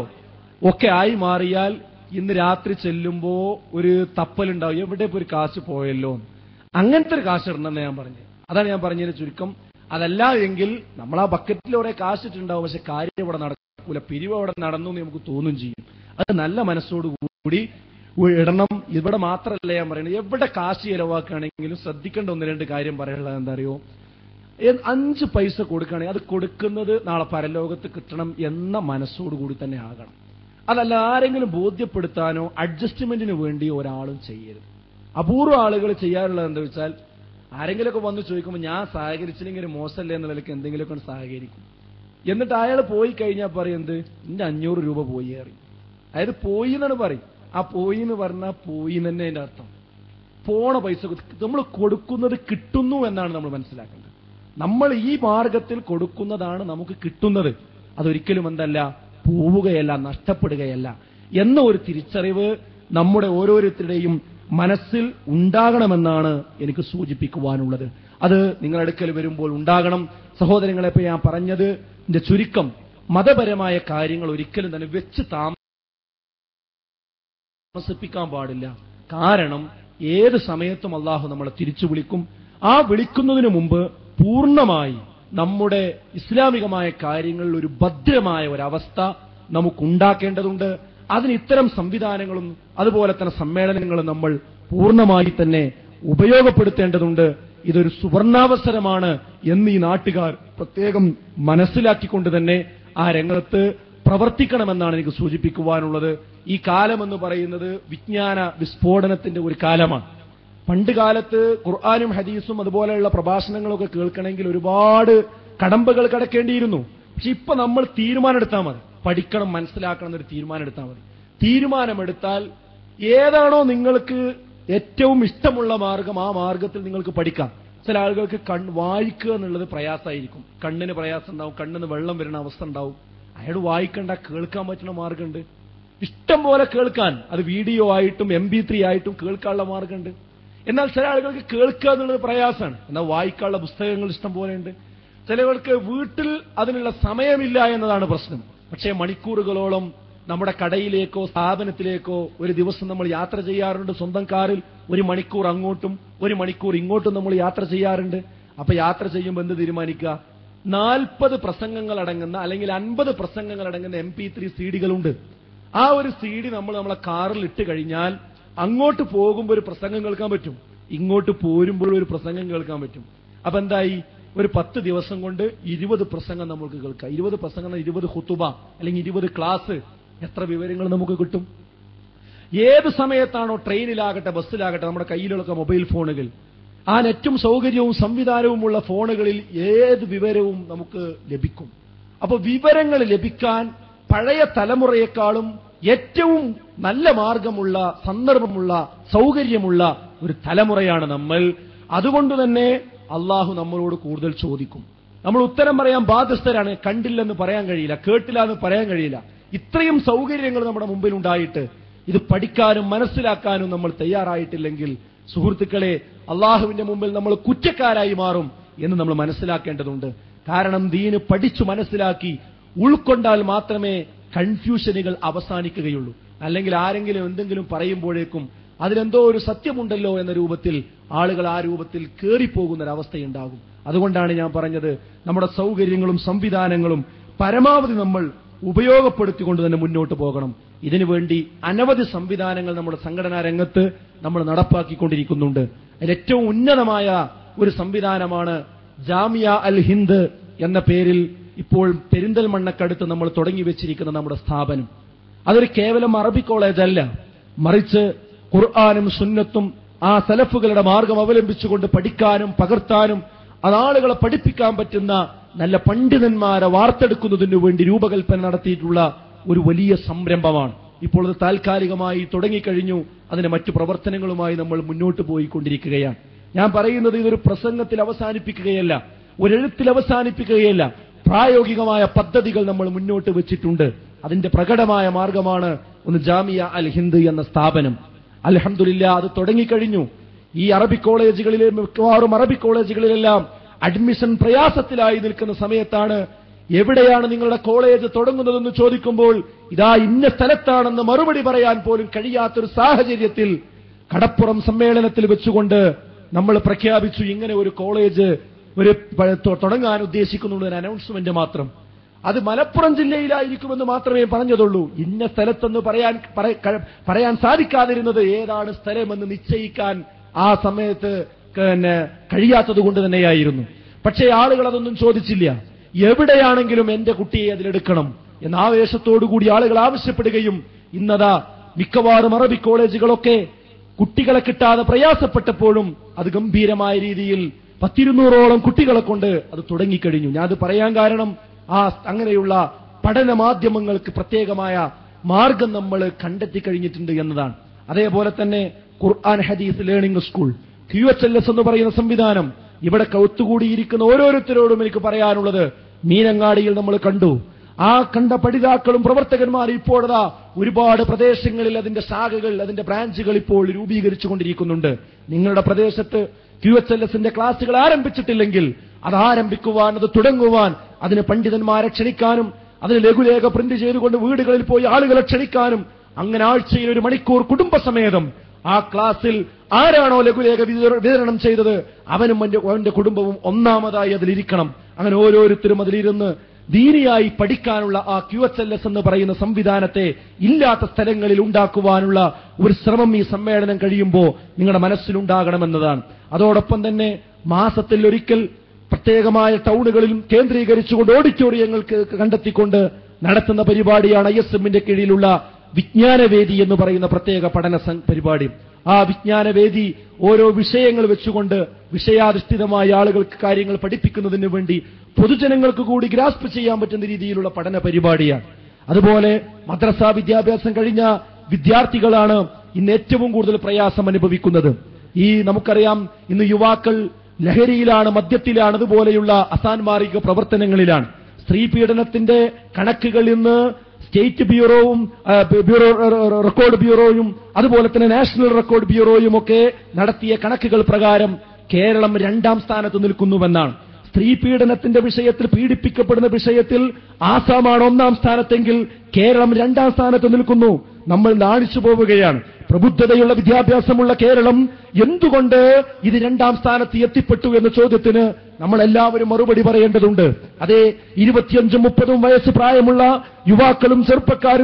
ഒക്കെ ആയി മാറിയാൽ ഇന്ന് രാത്രി ചെല്ലുമ്പോ ഒരു തപ്പലുണ്ടാവും, എവിടെ ഒരു കാശ് പോയല്ലോ. അങ്ങനത്തെ ഒരു കാശ് ഇടണമെന്ന് ഞാൻ പറഞ്ഞു. അതാണ് ഞാൻ പറഞ്ഞതിന് ചുരുക്കം. അതല്ല എങ്കിൽ നമ്മൾ ആ ബക്കറ്റിലൂടെ കാശിട്ടുണ്ടാവും, പക്ഷെ കാര്യം ഇവിടെ നടക്കൂല, പിരിവ് അവിടെ നടന്നു എന്ന് നമുക്ക് തോന്നും ചെയ്യും. അത് നല്ല മനസ്സോടുകൂടി ഇടണം. ഇവിടെ മാത്രമല്ല ഞാൻ പറയുന്നത്, എവിടെ കാശ് ചെലവാക്കുകയാണെങ്കിലും ശ്രദ്ധിക്കേണ്ട 1-2 കാര്യം പറയാനുള്ളത് എന്താ അറിയോ? 5 പൈസ കൊടുക്കുകയാണെങ്കിൽ അത് കൊടുക്കുന്നത് നാളെ പരലോകത്ത് കിട്ടണം എന്ന മനസ്സോടുകൂടി തന്നെ ആകണം. അതല്ല ആരെങ്കിലും ബോധ്യപ്പെടുത്താനോ അഡ്ജസ്റ്റ്മെന്റിന് വേണ്ടി ഒരാളും ചെയ്യരുത്. അപൂർവ ആളുകൾ ചെയ്യാറുള്ളത് എന്താ വെച്ചാൽ ആരെങ്കിലുമൊക്കെ വന്ന് ചോദിക്കുമ്പോൾ ഞാൻ സഹകരിച്ചില്ലെങ്കിൽ മോശമല്ലേ എന്ന നിലയ്ക്ക് എന്തെങ്കിലുമൊക്കെ സഹകരിക്കും. എന്നിട്ട് അയാൾ പോയി കഴിഞ്ഞാൽ പറയും എന്ത്, എന്റെ 500 രൂപ പോയി അറിയും. അതായത് പോയി എന്നാണ് പറയും. ആ പോയി എന്ന് പറഞ്ഞാൽ പോയി തന്നെ അതിന്റെ അർത്ഥം. പോണ പൈസ നമ്മൾ കൊടുക്കുന്നത് കിട്ടുന്നു എന്നാണ് നമ്മൾ മനസ്സിലാക്കേണ്ടത്. നമ്മൾ ഈ മാർഗത്തിൽ കൊടുക്കുന്നതാണ് നമുക്ക് കിട്ടുന്നത്. അതൊരിക്കലും എന്തല്ല, പോവുകയല്ല, നഷ്ടപ്പെടുകയല്ല എന്ന ഒരു തിരിച്ചറിവ് നമ്മുടെ ഓരോരുത്തരുടെയും മനസ്സിൽ ഉണ്ടാകണമെന്നാണ് എനിക്ക് സൂചിപ്പിക്കുവാനുള്ളത്. അത് നിങ്ങളുടെ അടുക്കൽ വരുമ്പോൾ ഉണ്ടാകണം. സഹോദരങ്ങളെ, ഇപ്പൊ ഞാൻ പറഞ്ഞത് എന്റെ ചുരുക്കം, മതപരമായ കാര്യങ്ങൾ ഒരിക്കലും തന്നെ വെച്ച് താമസിപ്പിക്കാൻ പാടില്ല. കാരണം ഏത് സമയത്തും അള്ളാഹു നമ്മളെ തിരിച്ചു വിളിക്കും. ആ വിളിക്കുന്നതിന് മുമ്പ് പൂർണ്ണമായി നമ്മുടെ ഇസ്ലാമികമായ കാര്യങ്ങളിൽ ഒരു ഭദ്രമായ ഒരവസ്ഥ നമുക്കുണ്ടാക്കേണ്ടതുണ്ട്. അതിന് ഇത്തരം സംവിധാനങ്ങളും അതുപോലെ തന്നെ സമ്മേളനങ്ങളും നമ്മൾ പൂർണ്ണമായി തന്നെ ഉപയോഗപ്പെടുത്തേണ്ടതുണ്ട്. ഇതൊരു സുവർണാവസരമാണ് എന്ന് ഈ നാട്ടുകാർ പ്രത്യേകം മനസ്സിലാക്കിക്കൊണ്ട് തന്നെ ആ രംഗത്ത് പ്രവർത്തിക്കണമെന്നാണ് എനിക്ക് സൂചിപ്പിക്കുവാനുള്ളത്. ഈ കാലമെന്ന് പറയുന്നത് വിജ്ഞാന വിസ്ഫോടനത്തിന്റെ ഒരു കാലമാണ്. പണ്ട് കാലത്ത് ഖുർആനും ഹദീസും അതുപോലെയുള്ള പ്രഭാഷണങ്ങളൊക്കെ കേൾക്കണമെങ്കിൽ ഒരുപാട് കടമ്പകൾ കടക്കേണ്ടിയിരുന്നു. പക്ഷെ ഇപ്പൊ നമ്മൾ തീരുമാനമെടുത്താൽ മതി, പഠിക്കണം, മനസ്സിലാക്കണം എന്നൊരു തീരുമാനമെടുത്താൽ മതി. തീരുമാനമെടുത്താൽ ഏതാണോ നിങ്ങൾക്ക് ഏറ്റവും ഇഷ്ടമുള്ള മാർഗം, ആ മാർഗത്തിൽ നിങ്ങൾക്ക് പഠിക്കാം. ചില ആളുകൾക്ക് വായിക്കുക എന്നുള്ളത് പ്രയാസമായിരിക്കും. കണ്ണിന് പ്രയാസം ഉണ്ടാവും, കണ്ണിന് വെള്ളം വരുന്ന അവസ്ഥ ഉണ്ടാവും. അയാൾ വായിക്കണ്ട, കേൾക്കാൻ പറ്റുന്ന മാർഗമുണ്ട്. ഇഷ്ടം പോലെ കേൾക്കാൻ, അത് വീഡിയോ ആയിട്ടും MP3 ആയിട്ടും കേൾക്കാനുള്ള മാർഗമുണ്ട്. എന്നാൽ ചില ആളുകൾക്ക് കേൾക്കുക എന്നുള്ളത് പ്രയാസമാണ്, എന്നാൽ വായിക്കാനുള്ള പുസ്തകങ്ങൾ ഇഷ്ടം പോലെ ഉണ്ട്. ചിലവർക്ക് വീട്ടിൽ അതിനുള്ള സമയമില്ല എന്നതാണ് പ്രശ്നം. പക്ഷേ മണിക്കൂറുകളോളം നമ്മുടെ കടയിലേക്കോ സ്ഥാപനത്തിലേക്കോ ഒരു ദിവസം നമ്മൾ യാത്ര ചെയ്യാറുണ്ട്. സ്വന്തം കാറിൽ 1 മണിക്കൂർ അങ്ങോട്ടും 1 മണിക്കൂർ ഇങ്ങോട്ടും നമ്മൾ യാത്ര ചെയ്യാറുണ്ട്. അപ്പൊ യാത്ര ചെയ്യുമ്പോൾ എന്ത് തീരുമാനിക്കുക? 40 പ്രസംഗങ്ങൾ അടങ്ങുന്ന അല്ലെങ്കിൽ 50 പ്രസംഗങ്ങൾ അടങ്ങുന്ന MP3 CD-കളുണ്ട്. ആ ഒരു CD നമ്മളെ കാറിൽ ഇട്ട് കഴിഞ്ഞാൽ അങ്ങോട്ട് പോകുമ്പോൾ ഒരു പ്രസംഗം കേൾക്കാൻ പറ്റും, ഇങ്ങോട്ട് പോരുമ്പോൾ ഒരു പ്രസംഗം കേൾക്കാൻ പറ്റും. അപ്പൊ എന്തായി? ഒരു 10 ദിവസം കൊണ്ട് 20 പ്രസംഗം നമുക്ക് കേൾക്കാം. 20 പ്രസംഗം, 20 ഖുതുബ അല്ലെങ്കിൽ 20 ക്ലാസ്. എത്ര വിവരങ്ങൾ നമുക്ക് കിട്ടും? ഏത് സമയത്താണോ ട്രെയിനിലാകട്ടെ ബസ്സിലാകട്ടെ നമ്മുടെ കയ്യിലുള്ള മൊബൈൽ ഫോണുകൾ, ആ നെറ്റും സൗകര്യവും സംവിധാനവുമുള്ള ഫോണുകളിൽ ഏത് വിവരവും നമുക്ക് ലഭിക്കും. അപ്പൊ വിവരങ്ങൾ ലഭിക്കാൻ പഴയ തലമുറയെക്കാളും ഏറ്റവും നല്ല മാർഗമുള്ള, സന്ദർഭമുള്ള, സൗകര്യമുള്ള ഒരു തലമുറയാണ് നമ്മൾ. അതുകൊണ്ട് തന്നെ അള്ളാഹു നമ്മളോട് കൂടുതൽ ചോദിക്കും. നമ്മൾ ഉത്തരം പറയാൻ ബാധ്യസ്ഥരാണ്. കണ്ടില്ലെന്ന് പറയാൻ കഴിയില്ല, കേട്ടില്ല എന്ന് പറയാൻ കഴിയില്ല. ഇത്രയും സൗകര്യങ്ങൾ നമ്മുടെ മുമ്പിൽ ഉണ്ടായിട്ട് ഇത് പഠിക്കാനും മനസ്സിലാക്കാനും നമ്മൾ തയ്യാറായിട്ടില്ലെങ്കിൽ സുഹൃത്തുക്കളെ, അള്ളാഹുവിന്റെ മുമ്പിൽ നമ്മൾ കുറ്റക്കാരായി മാറും എന്ന് നമ്മൾ മനസ്സിലാക്കേണ്ടതുണ്ട്. കാരണം ദീന് പഠിച്ചു മനസ്സിലാക്കി ഉൾക്കൊണ്ടാൽ മാത്രമേ കൺഫ്യൂഷനുകൾ അവസാനിക്കുകയുള്ളൂ. അല്ലെങ്കിൽ ആരെങ്കിലും എന്തെങ്കിലും പറയുമ്പോഴേക്കും അതിലെന്തോ ഒരു സത്യമുണ്ടല്ലോ എന്ന രൂപത്തിൽ ആളുകൾ ആ രൂപത്തിൽ കയറിപ്പോകുന്ന ഒരവസ്ഥയുണ്ടാകും. അതുകൊണ്ടാണ് ഞാൻ പറഞ്ഞത്, നമ്മുടെ സൗകര്യങ്ങളും സംവിധാനങ്ങളും പരമാവധി നമ്മൾ ഉപയോഗപ്പെടുത്തിക്കൊണ്ട് തന്നെ മുന്നോട്ട് പോകണം. ഇതിനുവേണ്ടി അനവധി സംവിധാനങ്ങൾ നമ്മുടെ സംഘടനാ രംഗത്ത് നമ്മൾ നടപ്പാക്കിക്കൊണ്ടിരിക്കുന്നുണ്ട്. അതിലേറ്റവും ഉന്നതമായ ഒരു സംവിധാനമാണ് ജാമിയ അൽ ഹിന്ദ് എന്ന പേരിൽ ഇപ്പോൾ പെരിന്തൽമണ്ണക്കടുത്ത് നമ്മൾ തുടങ്ങി വെച്ചിരിക്കുന്ന നമ്മുടെ സ്ഥാപനം. അതൊരു കേവലം അറബി കോളേജ് അല്ല, മറിച്ച് ഖുർആനും സുന്നത്തും ആ സലഫുകളുടെ മാർഗം അവലംബിച്ചുകൊണ്ട് പഠിക്കാനും പകർത്താനും അതാളുകളെ പഠിപ്പിക്കാൻ പറ്റുന്ന നല്ല പണ്ഡിതന്മാരെ വാർത്തെടുക്കുന്നതിനു വേണ്ടി രൂപകൽപ്പന നടത്തിയിട്ടുള്ള ഒരു വലിയ സംരംഭമാണ്. ഇപ്പോൾ അത് താൽക്കാലികമായി തുടങ്ങിക്കഴിഞ്ഞു. അതിന്റെ മറ്റു പ്രവർത്തനങ്ങളുമായി നമ്മൾ മുന്നോട്ട് പോയിക്കൊണ്ടിരിക്കുകയാണ്. ഞാൻ പറയുന്നത് ഇതൊരു പ്രസംഗത്തിൽ അവസാനിപ്പിക്കുകയല്ല, ഒരെഴുത്തിൽ അവസാനിപ്പിക്കുകയല്ല. പ്രായോഗികമായ പദ്ധതികൾ നമ്മൾ മുന്നോട്ട് വെച്ചിട്ടുണ്ട്. അതിന്റെ പ്രകടമായ മാർഗമാണ് ഒന്ന് ജാമിയ അൽ ഹിന്ദ് എന്ന സ്ഥാപനം. അൽഹംദുലില്ലാ, അത് തുടങ്ങിക്കഴിഞ്ഞു. ഈ അറബി കോളേജുകളിലെ മിക്കവാറും അറബി കോളേജുകളിലെല്ലാം അഡ്മിഷൻ പ്രയാസത്തിലായി നിൽക്കുന്ന സമയത്താണ് എവിടെയാണ് നിങ്ങളുടെ കോളേജ് തുടങ്ങുന്നതെന്ന് ചോദിക്കുമ്പോൾ ഇതാ ഇന്ന സ്ഥലത്താണെന്ന് മറുപടി പറയാൻ പോലും കഴിയാത്തൊരു സാഹചര്യത്തിൽ കടപ്പുറം സമ്മേളനത്തിൽ വെച്ചുകൊണ്ട് നമ്മൾ പ്രഖ്യാപിച്ചു ഇങ്ങനെ ഒരു കോളേജ് തുടങ്ങാൻ ഉദ്ദേശിക്കുന്നുള്ളൊരു അനൗൺസ്മെന്റ് മാത്രം. അത് മലപ്പുറം ജില്ലയിലായിരിക്കുമെന്ന് മാത്രമേ പറഞ്ഞതുള്ളൂ. ഇന്ന സ്ഥലത്തെന്ന് പറയാൻ സാധിക്കാതിരുന്നത് ഏതാണ് സ്ഥലമെന്ന് നിശ്ചയിക്കാൻ ആ സമയത്ത് കഴിയാത്തത് കൊണ്ട് തന്നെയായിരുന്നു. പക്ഷേ ആളുകൾ അതൊന്നും ചോദിച്ചില്ല. എവിടെയാണെങ്കിലും എന്റെ കുട്ടിയെ അതിലെടുക്കണം എന്ന ആവേശത്തോടുകൂടി ആളുകൾ ആവശ്യപ്പെടുകയും ഇന്നതാ മിക്കവാറും അറബി കോളേജുകളൊക്കെ കുട്ടികളെ കിട്ടാതെ പ്രയാസപ്പെട്ടപ്പോഴും അത് ഗംഭീരമായ രീതിയിൽ 100-200ഓളം കുട്ടികളെ കൊണ്ട് അത് തുടങ്ങിക്കഴിഞ്ഞു. ഞാൻ അത് പറയാൻ കാരണം അങ്ങനെയുള്ള പഠന മാധ്യമങ്ങൾക്ക് പ്രത്യേകമായ മാർഗം നമ്മൾ കണ്ടെത്തി കഴിഞ്ഞിട്ടുണ്ട് എന്നതാണ്. അതേപോലെ തന്നെ ഖുർആൻ ഹദീസ് ലേണിംഗ് സ്കൂൾ QHLS എന്ന് പറയുന്ന സംവിധാനം ഇവിടെ ഒത്തുകൂടിയിരിക്കുന്ന ഓരോരുത്തരോടും എനിക്ക് പറയാനുള്ളത്, മീനങ്ങാടിയിൽ നമ്മൾ കണ്ടു, ആ കണ്ട പഠിതാക്കളും പ്രവർത്തകന്മാരും ഇപ്പോഴതാ ഒരുപാട് പ്രദേശങ്ങളിൽ അതിന്റെ ശാഖകൾ, അതിന്റെ ബ്രാഞ്ചുകൾ ഇപ്പോൾ രൂപീകരിച്ചുകൊണ്ടിരിക്കുന്നുണ്ട്. നിങ്ങളുടെ പ്രദേശത്ത് QHLSന്റെ ക്ലാസുകൾ ആരംഭിച്ചിട്ടില്ലെങ്കിൽ അത് ആരംഭിക്കുവാൻ, അത് തുടങ്ങുവാൻ, അതിന് പണ്ഡിതന്മാരെ ക്ഷണിക്കാനും, അതിന് ലഘുലേഖ പ്രിന്റ് ചെയ്തുകൊണ്ട് വീടുകളിൽ പോയി ആളുകളെ ക്ഷണിക്കാനും, അങ്ങനെ ആഴ്ചയിൽ 1 മണിക്കൂർ കുടുംബസമേതം ആ ക്ലാസ്സിൽ ആരാണോ ലഘുലേഖ വിതരണം ചെയ്തത് അവനും അവന്റെ കുടുംബവും ഒന്നാമതായി അതിലിരിക്കണം. അങ്ങനെ ഓരോരുത്തരും അതിലിരുന്ന് ദീനിയായി പഠിക്കാനുള്ള ആ QHLS എന്ന് പറയുന്ന സംവിധാനത്തെ ഇല്ലാത്ത സ്ഥലങ്ങളിൽ ഉണ്ടാക്കുവാനുള്ള ഒരു ശ്രമം ഈ സമ്മേളനം കഴിയുമ്പോൾ നിങ്ങളുടെ മനസ്സിലുണ്ടാകണമെന്നതാണ്. അതോടൊപ്പം തന്നെ മാസത്തിൽ ഒരിക്കൽ പ്രത്യേകമായ ടൗണുകളിലും കേന്ദ്രീകരിച്ചുകൊണ്ട് ഓഡിറ്റോറിയങ്ങൾ കണ്ടെത്തിക്കൊണ്ട് നടത്തുന്ന പരിപാടിയാണ് ISMന്റെ കീഴിലുള്ള വിജ്ഞാനവേദി എന്ന് പറയുന്ന പ്രത്യേക പഠന പരിപാടി. ആ വിജ്ഞാനവേദി ഓരോ വിഷയങ്ങൾ വെച്ചുകൊണ്ട് വിഷയാധിഷ്ഠിതമായ ആളുകൾക്ക് കാര്യങ്ങൾ പഠിപ്പിക്കുന്നതിന് വേണ്ടി പൊതുജനങ്ങൾക്ക് കൂടി ഗ്രാസ്പ് ചെയ്യാൻ പറ്റുന്ന രീതിയിലുള്ള പഠന പരിപാടിയാണ്. അതുപോലെ മദ്രസ വിദ്യാഭ്യാസം കഴിഞ്ഞ വിദ്യാർത്ഥികളാണ് ഇന്ന് ഏറ്റവും കൂടുതൽ പ്രയാസം അനുഭവിക്കുന്നത്. നമുക്കറിയാം, ഇന്ന് യുവാക്കൾ ലഹരിയിലാണ്, മദ്യത്തിലാണ്, അതുപോലെയുള്ള അസാൻമാർഗിക പ്രവർത്തനങ്ങളിലാണ്. സ്ത്രീ പീഡനത്തിന്റെ കണക്കുകൾ ഇന്ന് സ്റ്റേറ്റ് ബ്യൂറോവും റെക്കോർഡ് ബ്യൂറോയും അതുപോലെ തന്നെ നാഷണൽ റെക്കോർഡ് ബ്യൂറോയും ഒക്കെ നടത്തിയ കണക്കുകൾ പ്രകാരം കേരളം 2ാം സ്ഥാനത്ത് നിൽക്കുന്നുവെന്നാണ്. സ്ത്രീ പീഡനത്തിന്റെ വിഷയത്തിൽ, പീഡിപ്പിക്കപ്പെടുന്ന വിഷയത്തിൽ ആസാമാണ് 1ാം സ്ഥാനത്തെങ്കിൽ കേരളം 2ാം സ്ഥാനത്ത് നിൽക്കുന്നു. നമ്മൾ നാണിച്ചു പോവുകയാണ്. പ്രബുദ്ധതയുള്ള വിദ്യാഭ്യാസമുള്ള കേരളം എന്തുകൊണ്ട് ഇത് 2ാം സ്ഥാനത്ത് എത്തിപ്പെട്ടു എന്ന ചോദ്യത്തിന് നമ്മൾ എല്ലാവരും മറുപടി പറയേണ്ടതുണ്ട്. അതേ 25-30 വയസ്സ് പ്രായമുള്ള യുവാക്കളും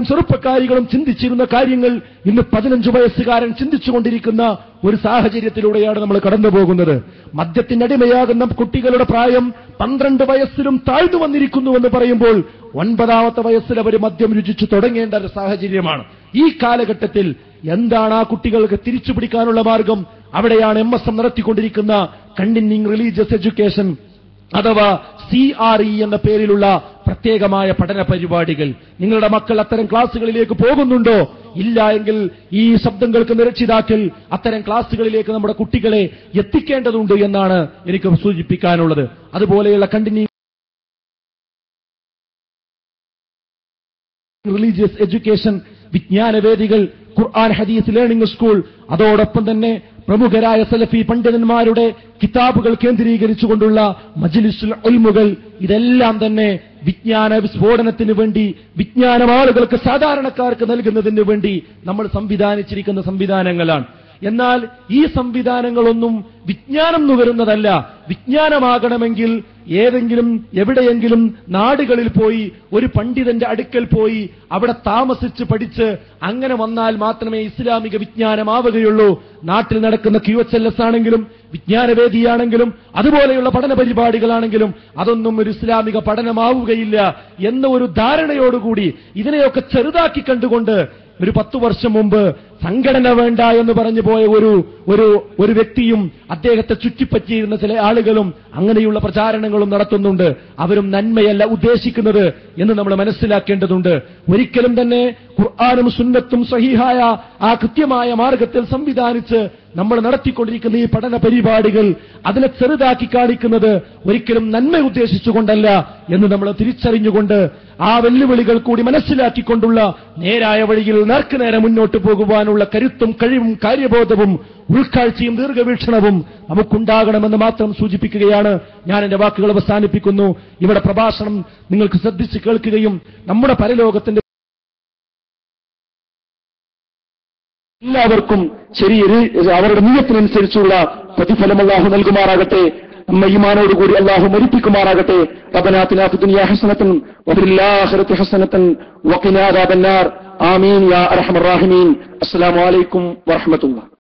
ചെറുപ്പക്കാരികളും ചിന്തിച്ചിരുന്ന കാര്യങ്ങൾ ഇന്ന് 15 വയസ്സുകാരൻ ചിന്തിച്ചുകൊണ്ടിരിക്കുന്ന ഒരു സാഹചര്യത്തിലൂടെയാണ് നമ്മൾ കടന്നു പോകുന്നത്. മദ്യത്തിനടിമയാകുന്ന കുട്ടികളുടെ പ്രായം 12 വയസ്സിലും താഴ്ന്നു വന്നിരിക്കുന്നുവെന്ന് പറയുമ്പോൾ 9ാമത്തെ വയസ്സിൽ അവർ മദ്യം രുചിച്ചു തുടങ്ങേണ്ട ഒരു സാഹചര്യമാണ്. ഈ കാലഘട്ടത്തിൽ എന്താണ് ആ കുട്ടികൾക്ക് തിരിച്ചുപിടിക്കാനുള്ള മാർഗം? അവിടെയാണ് MSM നടത്തിക്കൊണ്ടിരിക്കുന്ന കണ്ടിന്യൂയിങ് റിലീജിയസ് എഡ്യൂക്കേഷൻ അഥവാ CRE എന്ന പേരിലുള്ള പ്രത്യേകമായ പഠന പരിപാടികൾ. നിങ്ങളുടെ മക്കൾ അത്തരം ക്ലാസുകളിലേക്ക് പോകുന്നുണ്ടോ? ഇല്ല എങ്കിൽ ഈ ശബ്ദം കേൾക്കുന്ന രക്ഷിതാക്കൾ അത്തരം ക്ലാസുകളിലേക്ക് നമ്മുടെ കുട്ടികളെ എത്തിക്കേണ്ടതുണ്ട് എന്നാണ് എനിക്ക് സൂചിപ്പിക്കാനുള്ളത്. അതുപോലെയുള്ള കണ്ടിന്യൂയിങ് റിലീജിയസ് എഡ്യൂക്കേഷൻ വിജ്ഞാനവേദികൾ, ഖുർആൻ ഹദീസ് ലേണിംഗ് സ്കൂൾ, അതോടൊപ്പം തന്നെ പ്രമുഖരായ സലഫി പണ്ഡിതന്മാരുടെ കിതാബുകൾ കേന്ദ്രീകരിച്ചുകൊണ്ടുള്ള മജ്ലിസുൽ ഉൽമുകൾ, ഇതെല്ലാം തന്നെ വിജ്ഞാന വിസ്ഫോടനത്തിന് വേണ്ടി, വിജ്ഞാനം ആളുകൾക്ക് സാധാരണക്കാർക്ക് നൽകുന്നതിന് വേണ്ടി നമ്മൾ സംവിധാനിച്ചിരിക്കുന്ന സംവിധാനങ്ങളാണ്. എന്നാൽ ഈ സംവിധാനങ്ങളൊന്നും വിജ്ഞാനം നുകരുന്നതല്ല. വിജ്ഞാനമാകണമെങ്കിൽ എവിടെയെങ്കിലും നാടുകളിൽ പോയി ഒരു പണ്ഡിതന്റെ അടുക്കൽ പോയി അവിടെ താമസിച്ച് പഠിച്ച് അങ്ങനെ വന്നാൽ മാത്രമേ ഇസ്ലാമിക വിജ്ഞാനമാവുകയുള്ളൂ. നാട്ടിൽ നടക്കുന്ന QHLS ആണെങ്കിലും വിജ്ഞാനവേദിയാണെങ്കിലും അതുപോലെയുള്ള പഠന പരിപാടികളാണെങ്കിലും അതൊന്നും ഒരു ഇസ്ലാമിക പഠനമാവുകയില്ല എന്ന ഒരു ധാരണയോടുകൂടി ഇതിനെയൊക്കെ ചെറുതാക്കി കണ്ടുകൊണ്ട് ഒരു 10 വർഷം മുമ്പ് സംഘടന വേണ്ട എന്ന് പറഞ്ഞു പോയ ഒരു വ്യക്തിയും അദ്ദേഹത്തെ ചുറ്റിപ്പറ്റിയിരുന്ന ചില ആളുകളും അങ്ങനെയുള്ള പ്രചാരണങ്ങളും നടത്തുന്നുണ്ട്. അവരും നന്മയല്ല ഉദ്ദേശിക്കുന്നത് എന്ന് നമ്മൾ മനസ്സിലാക്കേണ്ടതുണ്ട്. ഒരിക്കലും തന്നെ ഖുർആനും സുന്നത്തും സഹീഹായ ആ കൃത്യമായ മാർഗത്തിൽ സംവിധാനിച്ച് നമ്മൾ നടത്തിക്കൊണ്ടിരിക്കുന്ന ഈ പഠന പരിപാടികൾ അതിനെ ചെറുതാക്കി കാണിക്കുന്നത് ഒരിക്കലും നന്മ ഉദ്ദേശിച്ചുകൊണ്ടല്ല എന്ന് നമ്മൾ തിരിച്ചറിഞ്ഞുകൊണ്ട് ആ വെല്ലുവിളികൾ കൂടി മനസ്സിലാക്കിക്കൊണ്ടുള്ള നേരായ വഴിയിൽ നേർക്കുനേരെ മുന്നോട്ട് പോകുവാനുള്ള കരുത്തും കഴിവും കാര്യബോധവും ഉൾക്കാഴ്ചയും ദീർഘവീക്ഷണവും നമുക്കുണ്ടാകണമെന്ന് മാത്രം സൂചിപ്പിക്കുകയാണ്. ഞാൻ എന്റെ വാക്കുകൾ അവസാനിപ്പിക്കുന്നു. ഇവിടെ പ്രഭാഷണം നിങ്ങൾക്ക് ശ്രദ്ധിച്ച് കേൾക്കുകയും നമ്മുടെ പരലോകത്തിന്റെ എല്ലാവർക്കും അവരുടെ നിയത്തിനനുസരിച്ചുള്ള പ്രതിഫലം അല്ലാഹു നൽകുമാറാകട്ടെ. നമ്മെ ഈമാനോടുകൂടി അല്ലാഹു മരിപ്പിക്കുമാറാകട്ടെ. റബ്ബനാ ആതിനാ ഫിദ്ദുനിയാ ഹസനതൻ വഫിൽ ആഖിറതി ഹസനതൻ വഖിനാ അദാബന്നാർ. ആമീൻ യാ അർഹമർ റഹീമീൻ. അസ്സലാമു അലൈക്കും വറഹ്മത്തുള്ളാഹി.